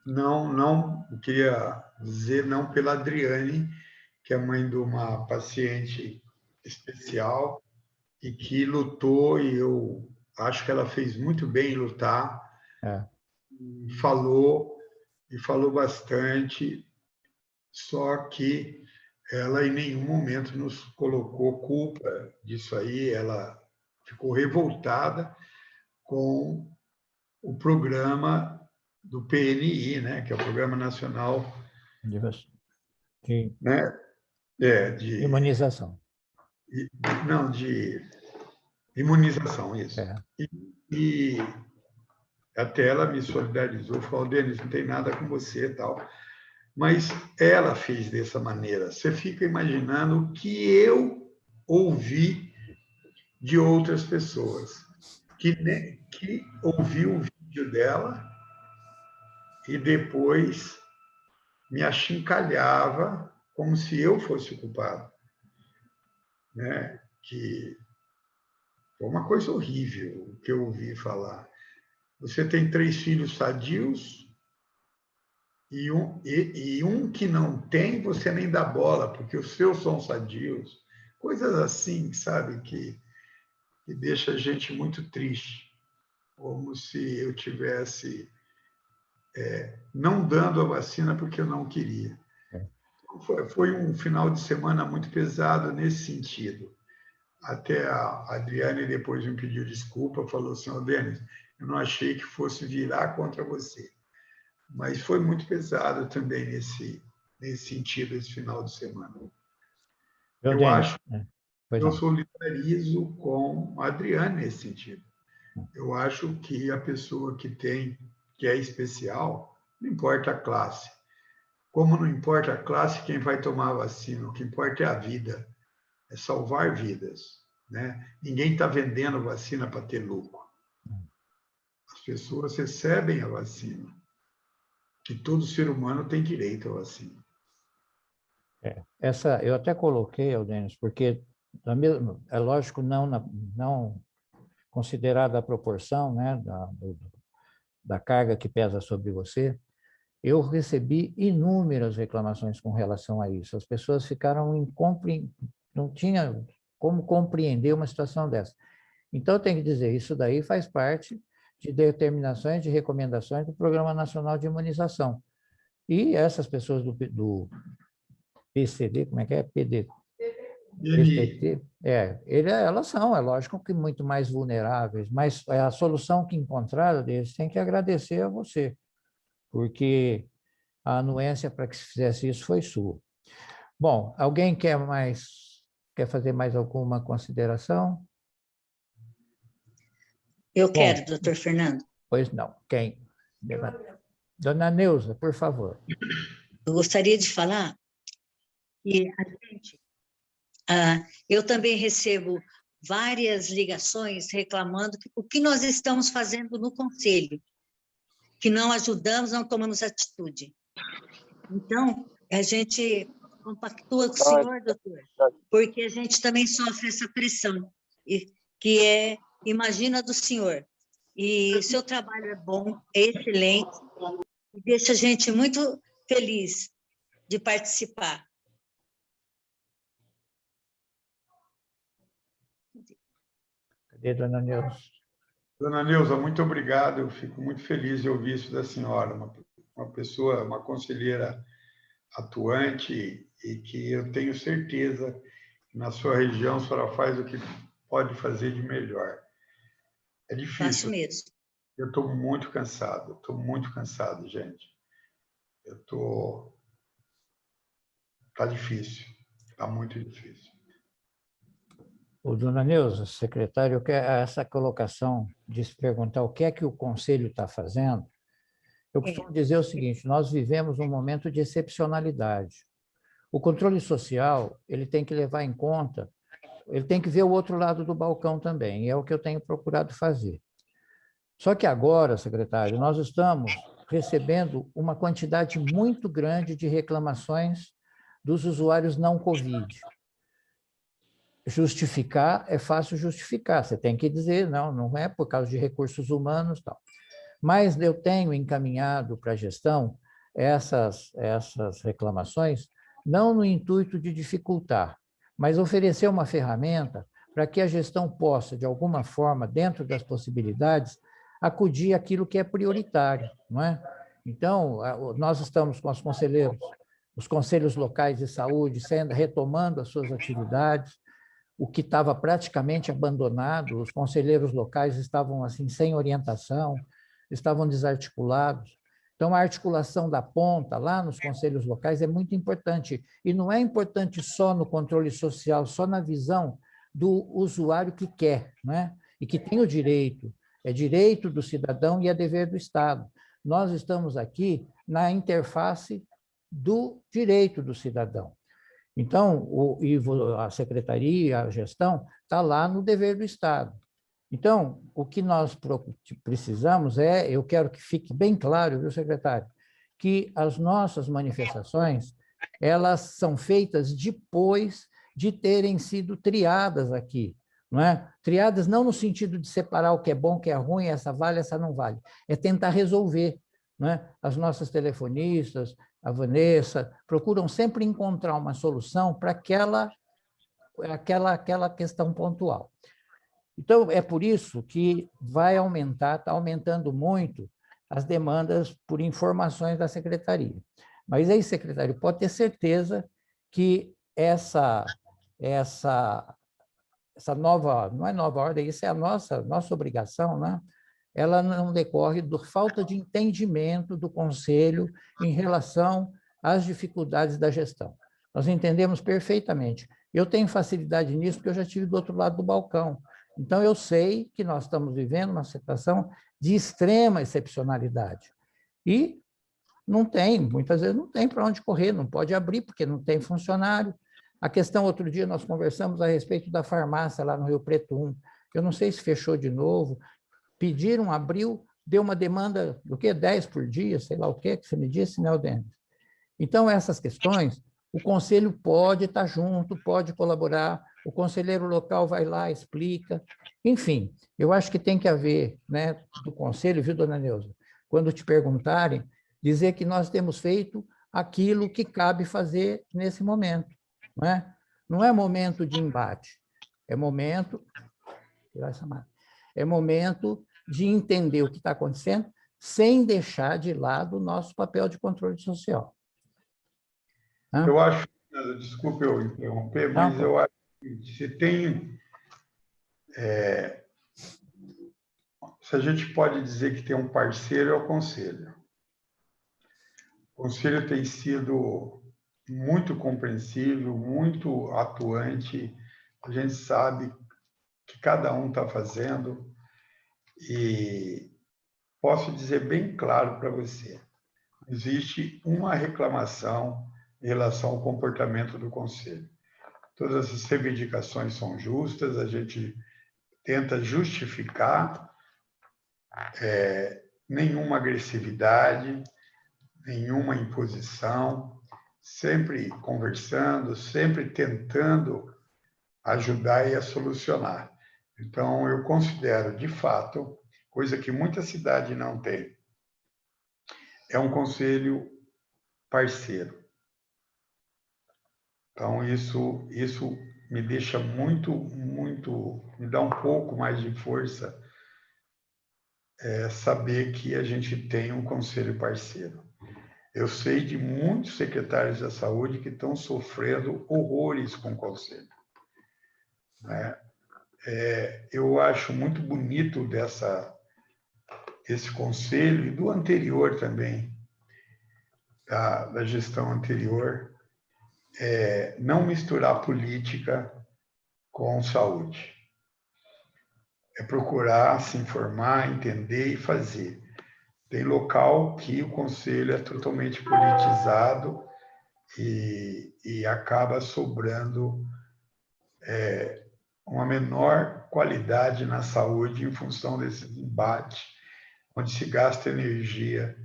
não, eu queria dizer não pela Adriane, que é mãe de uma paciente especial e que lutou, e eu acho que ela fez muito bem em lutar, É. falou, e falou bastante, só que ela em nenhum momento nos colocou culpa disso aí, ela ficou revoltada com o programa do PNI, né, que é o Programa Nacional, De né, de imunização. não, de imunização, isso. É. E até ela me solidarizou, falou, Denis, não tem nada com você e tal. Mas ela fez dessa maneira. Você fica imaginando o que eu ouvi de outras pessoas, que ouviu o vídeo dela e depois me achincalhava como se eu fosse o culpado. Né? Que foi uma coisa horrível o que eu ouvi falar. Você tem 3 filhos sadios e um que não tem, você nem dá bola, porque os seus são sadios. Coisas assim, sabe, que deixa a gente muito triste, como se eu tivesse não dando a vacina porque eu não queria. Foi um final de semana muito pesado nesse sentido. Até a Adriane depois me pediu desculpa, falou assim, Denis, eu não achei que fosse virar contra você. Mas foi muito pesado também nesse sentido, esse final de semana. Eu acho que eu solidarizo com a Adriane nesse sentido. Eu acho que a pessoa que é especial, não importa a classe. Como não importa a classe, quem vai tomar a vacina, o que importa é a vida, é salvar vidas. Né? Ninguém está vendendo vacina para ter lucro. As pessoas recebem a vacina. Que todo ser humano tem direito à vacina. Eu até coloquei, Denis, porque é lógico, não considerada a proporção, né, da carga que pesa sobre você, eu recebi inúmeras reclamações com relação a isso. As pessoas ficaram não tinha como compreender uma situação dessa. Então, eu tenho que dizer, isso daí faz parte de determinações, de recomendações do Programa Nacional de Imunização. E essas pessoas do PCD, como é que é? PCT, elas são, é lógico que muito mais vulneráveis, mas a solução que encontraram deles tem que agradecer a você, porque a anuência para que se fizesse isso foi sua. Bom, alguém quer fazer mais alguma consideração? Eu quero, doutor Fernando. Pois não. Quem? Dona Neuza, por favor. Eu gostaria de falar que eu também recebo várias ligações reclamando o que nós estamos fazendo no conselho, que não ajudamos, não tomamos atitude. Então, a gente compactua com o senhor, doutor, porque a gente também sofre essa pressão, que imagina do senhor. E o seu trabalho é bom, é excelente, e deixa a gente muito feliz de participar. Cadê Dona Neuza? Dona Neuza, muito obrigado. Eu fico muito feliz de ouvir isso da senhora, uma pessoa, uma conselheira atuante e que eu tenho certeza que na sua região a senhora faz o que pode fazer de melhor. É difícil. Faço mesmo. Eu estou muito cansado, gente. Está difícil, está muito difícil. Dona Neuza, secretário, essa colocação de se perguntar o que é que o Conselho está fazendo, eu costumo dizer o seguinte, nós vivemos um momento de excepcionalidade. O controle social, ele tem que levar em conta, ele tem que ver o outro lado do balcão também, e é o que eu tenho procurado fazer. Só que agora, secretário, nós estamos recebendo uma quantidade muito grande de reclamações dos usuários não Covid. Justificar, é fácil justificar, você tem que dizer, não é por causa de recursos humanos e tal. Mas eu tenho encaminhado para a gestão essas reclamações, não no intuito de dificultar, mas oferecer uma ferramenta para que a gestão possa, de alguma forma, dentro das possibilidades, acudir àquilo que é prioritário, não é? Então, nós estamos com os conselhos locais de saúde retomando as suas atividades, o que estava praticamente abandonado, os conselheiros locais estavam assim sem orientação, estavam desarticulados. Então, a articulação da ponta lá nos conselhos locais é muito importante, e não é importante só no controle social, só na visão do usuário que quer, né? E que tem o direito, é direito do cidadão e é dever do Estado. Nós estamos aqui na interface do direito do cidadão. Então, a secretaria, a gestão, está lá no dever do Estado. Então, o que nós precisamos eu quero que fique bem claro, viu, secretário, que as nossas manifestações, elas são feitas depois de terem sido triadas aqui, não é? Triadas não no sentido de separar o que é bom, o que é ruim, essa vale, essa não vale, é tentar resolver, não é? As nossas telefonistas, a Vanessa, procuram sempre encontrar uma solução para aquela questão pontual. Então, é por isso que vai aumentar, está aumentando muito as demandas por informações da secretaria. Mas aí, secretário, pode ter certeza que essa nova, não é nova ordem, isso é a nossa obrigação, né? Ela não decorre da falta de entendimento do Conselho em relação às dificuldades da gestão. Nós entendemos perfeitamente. Eu tenho facilidade nisso porque eu já estive do outro lado do balcão. Então, eu sei que nós estamos vivendo uma situação de extrema excepcionalidade. E muitas vezes não tem para onde correr, não pode abrir porque não tem funcionário. A questão, outro dia, nós conversamos a respeito da farmácia lá no Rio Preto 1. Eu não sei se fechou de novo. Pediram, abriu, deu uma demanda do quê? 10 por dia, sei lá o quê, que você me disse, né, Denis? Então, essas questões, o Conselho pode estar junto, pode colaborar, o conselheiro local vai lá, explica. Enfim, eu acho que tem que haver, né, do Conselho, viu, dona Neuza? Quando te perguntarem, dizer que nós temos feito aquilo que cabe fazer nesse momento, não é? Não é momento de embate, é momento... É momento de entender o que está acontecendo, sem deixar de lado o nosso papel de controle social. Eu acho, desculpe eu interromper, mas eu acho que se tem... se a gente pode dizer que tem um parceiro, é o Conselho. O Conselho tem sido muito compreensível, muito atuante, a gente sabe que cada um está fazendo, e posso dizer bem claro para você, existe uma reclamação em relação ao comportamento do Conselho. Todas as reivindicações são justas, a gente tenta justificar nenhuma agressividade, nenhuma imposição, sempre conversando, sempre tentando ajudar e a solucionar. Então, eu considero, de fato, coisa que muita cidade não tem, é um conselho parceiro. Então, isso me deixa me dá um pouco mais de força saber que a gente tem um conselho parceiro. Eu sei de muitos secretários da saúde que estão sofrendo horrores com o conselho. Eu acho muito bonito esse conselho, e do anterior também, da gestão anterior, não misturar política com saúde. É procurar se informar, entender e fazer. Tem local que o conselho é totalmente politizado e acaba sobrando uma menor qualidade na saúde em função desse embate, onde se gasta energia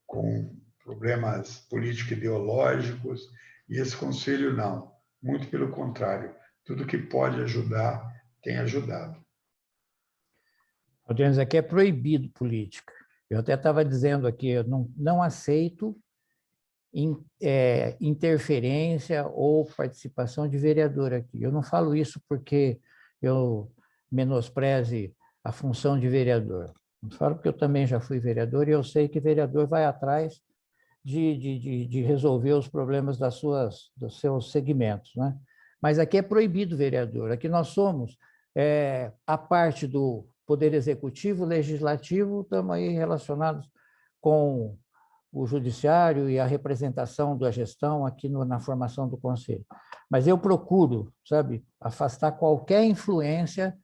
com problemas político-ideológicos, e esse conselho não. Muito pelo contrário, tudo que pode ajudar, tem ajudado. Denis, aqui é proibido política. Eu até estava dizendo aqui, eu não aceito interferência ou participação de vereador aqui. Eu não falo isso porque eu menospreze a função de vereador. Eu falo porque eu também já fui vereador e eu sei que vereador vai atrás de resolver os problemas dos seus segmentos, né? Mas aqui é proibido vereador. Aqui nós somos a parte do Poder Executivo, Legislativo, estamos aí relacionados com o Judiciário e a representação da gestão aqui na formação do Conselho. Mas eu procuro, sabe, afastar qualquer influência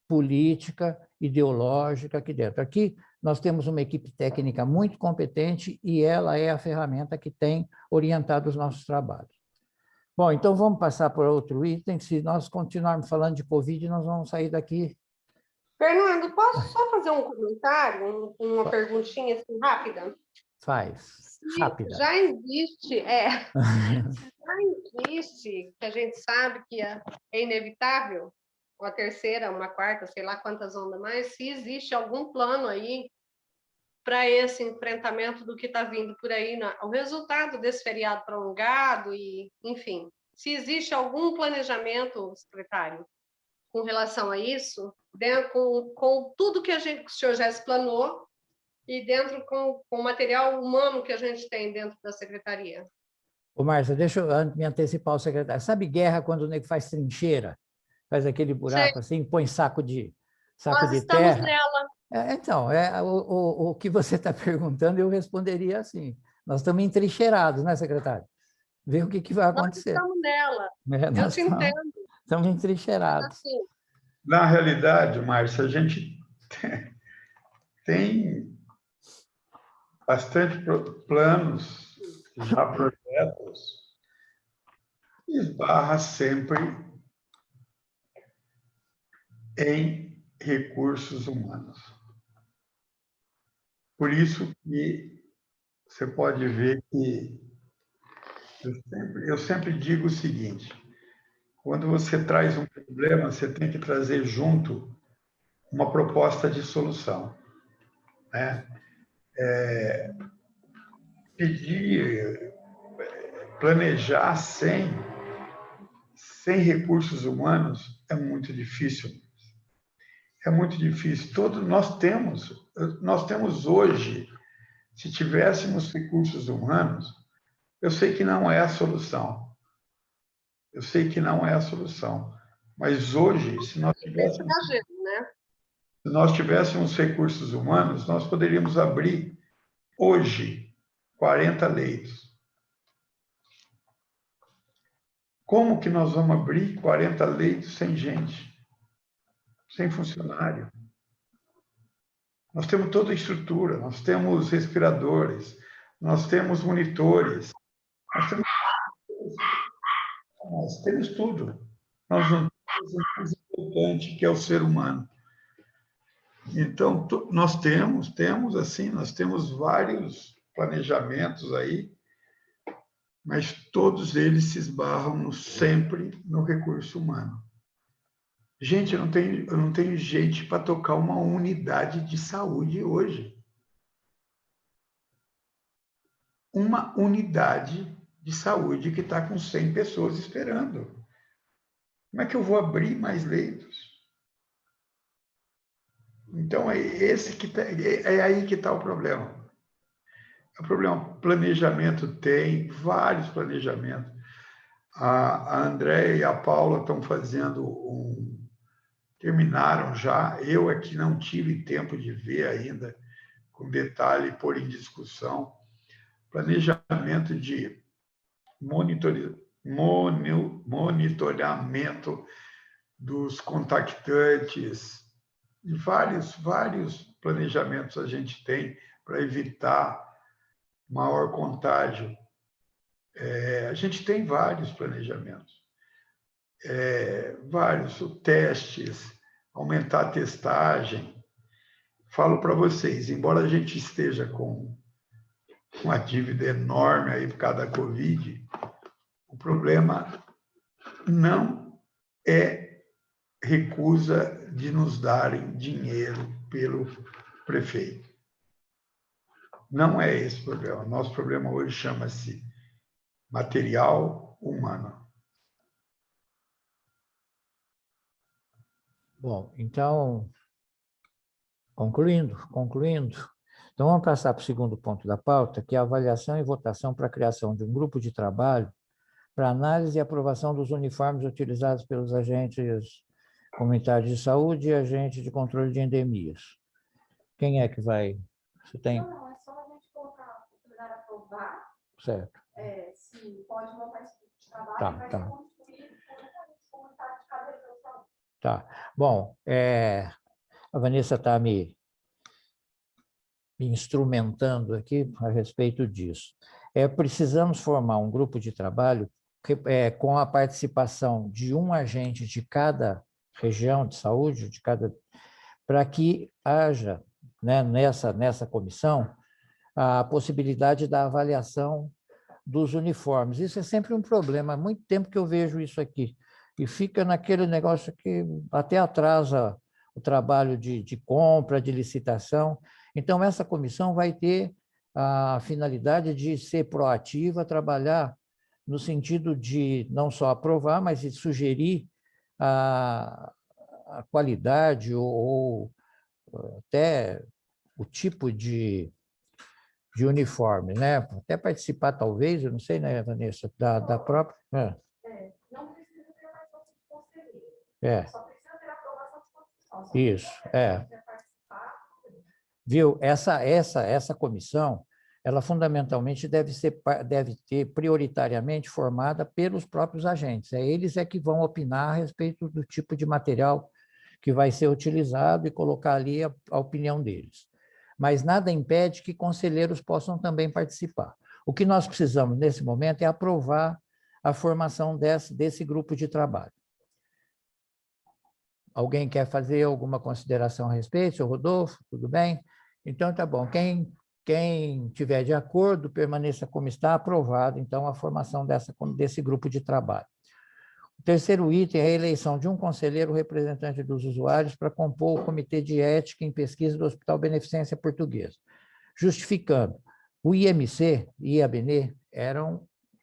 política, ideológica aqui dentro. Aqui nós temos uma equipe técnica muito competente e ela é a ferramenta que tem orientado os nossos trabalhos. Bom, então vamos passar para outro item. Se nós continuarmos falando de Covid, nós vamos sair daqui. Fernando, posso só fazer um comentário, uma perguntinha assim, rápida? Faz, rápida. Já existe, que a gente sabe que é inevitável, uma terceira, uma quarta, sei lá quantas ondas mais, se existe algum plano aí para esse enfrentamento do que está vindo por aí, o resultado desse feriado prolongado e, enfim, se existe algum planejamento, secretário, com relação a isso, dentro, com tudo que o senhor já explanou e dentro com o material humano que a gente tem dentro da secretaria. Ô, Márcia, deixa eu me antecipar ao secretário. Sabe guerra quando o nego faz trincheira? Faz aquele buraco assim, põe saco de terra? Nós estamos nela. Então, o que você está perguntando, eu responderia assim. Nós estamos entrincheirados, né, secretário? Vê o que vai acontecer. Nós estamos nela. Eu te entendo. Estamos entrincheirados. Assim. Na realidade, Márcia, a gente tem bastante planos, já projetos, e esbarra sempre em recursos humanos. Por isso que você pode ver que eu sempre digo o seguinte: quando você traz um problema, você tem que trazer junto uma proposta de solução, né? Planejar sem recursos humanos é muito difícil. É muito difícil. Nós temos hoje, se tivéssemos recursos humanos, eu sei que não é a solução. Eu sei que não é a solução. Mas hoje, se nós tivéssemos recursos humanos, nós poderíamos abrir hoje 40 leitos. Como que nós vamos abrir 40 leitos sem gente? Sem funcionário? Nós temos toda a estrutura, nós temos respiradores, nós temos monitores, nós temos tudo. Nós não temos o mais importante, que é o ser humano. Então, nós temos vários planejamentos aí, mas todos eles se esbarram sempre no recurso humano. Gente, eu não tenho gente para tocar uma unidade de saúde hoje. Uma unidade de saúde que está com 100 pessoas esperando. Como é que eu vou abrir mais leitos? Então, é aí que está o problema. O problema, planejamento tem, vários planejamentos. A Andréia e a Paula estão fazendo terminaram já. Eu aqui não tive tempo de ver ainda, com detalhe, pôr em discussão. Planejamento de monitoramento dos contactantes, e vários planejamentos a gente tem para evitar maior contágio. A gente tem vários planejamentos, vários testes, aumentar a testagem. Falo para vocês, embora a gente esteja com uma dívida enorme aí por causa da Covid, o problema não é recusa de nos darem dinheiro pelo prefeito. não é esse o problema. Nosso problema hoje chama-se material humano. Bom, então, concluindo. Então, vamos passar para o segundo ponto da pauta, que é a avaliação e votação para a criação de um grupo de trabalho para análise e aprovação dos uniformes utilizados pelos agentes comunitários de saúde e agentes de controle de endemias. Quem é que vai? Você tem? Não, é só a gente colocar o lugar aprovar, Certo. se pode montar esse grupo de trabalho, Tá, vai tá. ser construído por um agente comunitário de cada região de saúde. Tá. Bom, a Vanessa está me instrumentando aqui a respeito disso. Precisamos formar um grupo de trabalho com a participação de um agente de cada região de saúde, para que haja, né, nessa comissão a possibilidade da avaliação dos uniformes. Isso é sempre um problema, há muito tempo que eu vejo isso aqui, e fica naquele negócio que até atrasa o trabalho de compra, de licitação. Então, essa comissão vai ter a finalidade de ser proativa, trabalhar no sentido de não só aprovar, mas de sugerir a qualidade ou até o tipo de uniforme, né? Até participar, talvez, eu não sei, né, Vanessa, da própria... Não precisa ter mais voto de conselheiro. É. Só precisa ter aprovação de constituição. Isso, Viu? Essa comissão, ela fundamentalmente deve ter prioritariamente formada pelos próprios agentes. Eles que vão opinar a respeito do tipo de material que vai ser utilizado e colocar ali a opinião deles. Mas nada impede que conselheiros possam também participar. O que nós precisamos, nesse momento, é aprovar a formação desse grupo de trabalho. Alguém quer fazer alguma consideração a respeito? Seu Rodolfo, tudo bem? Então, tá bom. Quem tiver de acordo, permaneça como está, aprovado, então, a formação desse grupo de trabalho. O terceiro item é a eleição de um conselheiro representante dos usuários para compor o Comitê de Ética em Pesquisa do Hospital Beneficência Portuguesa. Justificando, o IMC e a ABNE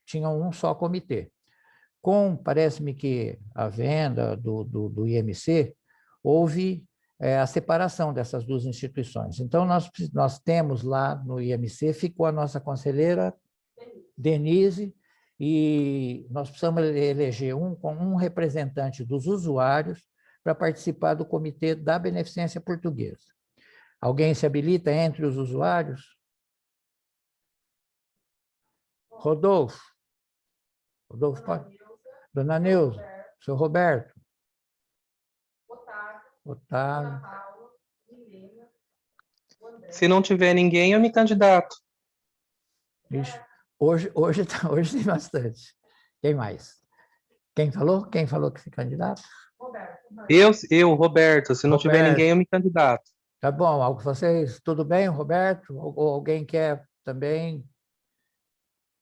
tinham um só comitê. Parece-me que a venda do IMC, houve a separação dessas duas instituições. Então, nós temos lá no IMC, ficou a nossa conselheira Denise, e nós precisamos eleger um representante dos usuários para participar do comitê da Beneficência Portuguesa. Alguém se habilita entre os usuários? Rodolfo? Rodolfo, pode? Dona Neuza, seu Roberto. Otávio. Se não tiver ninguém, eu me candidato. Ixi, hoje tem bastante. Quem mais? Quem falou? Quem falou que se candidata? Eu, Roberto. Se não tiver ninguém, eu me candidato. Tá bom. Vocês, tudo bem, Roberto? Ou alguém quer também?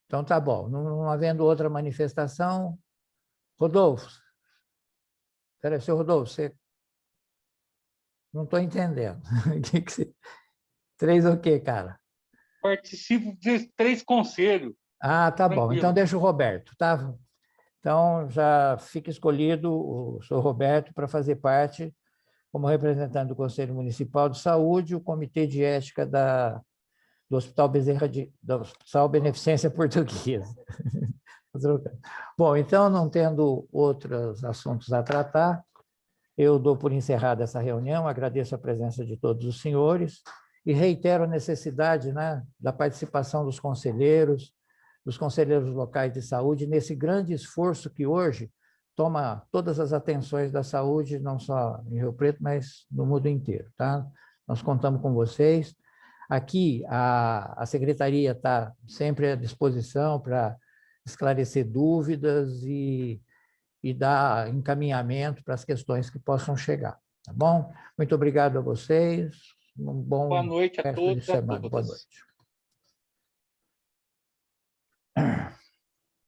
Então, tá bom. Não havendo outra manifestação, Rodolfo. Espera, seu Rodolfo, você... Não estou entendendo. 3 o quê, cara? Participo de 3 conselhos. Ah, tá bom. Então, deixa o Roberto, tá? Então, já fica escolhido o senhor Roberto para fazer parte, como representante do Conselho Municipal de Saúde, o Comitê de Ética do Hospital do Hospital Beneficência Portuguesa. Bom, então, não tendo outros assuntos a tratar, eu dou por encerrada essa reunião, agradeço a presença de todos os senhores e reitero a necessidade, né, da participação dos conselheiros locais de saúde, nesse grande esforço que hoje toma todas as atenções da saúde, não só em Rio Preto, mas no mundo inteiro, tá? Nós contamos com vocês. Aqui, a Secretaria está sempre à disposição para esclarecer dúvidas e dar encaminhamento para as questões que possam chegar, tá bom? Muito obrigado a vocês, um bom Boa noite a resto todos de semana. e a Boa todas. noite.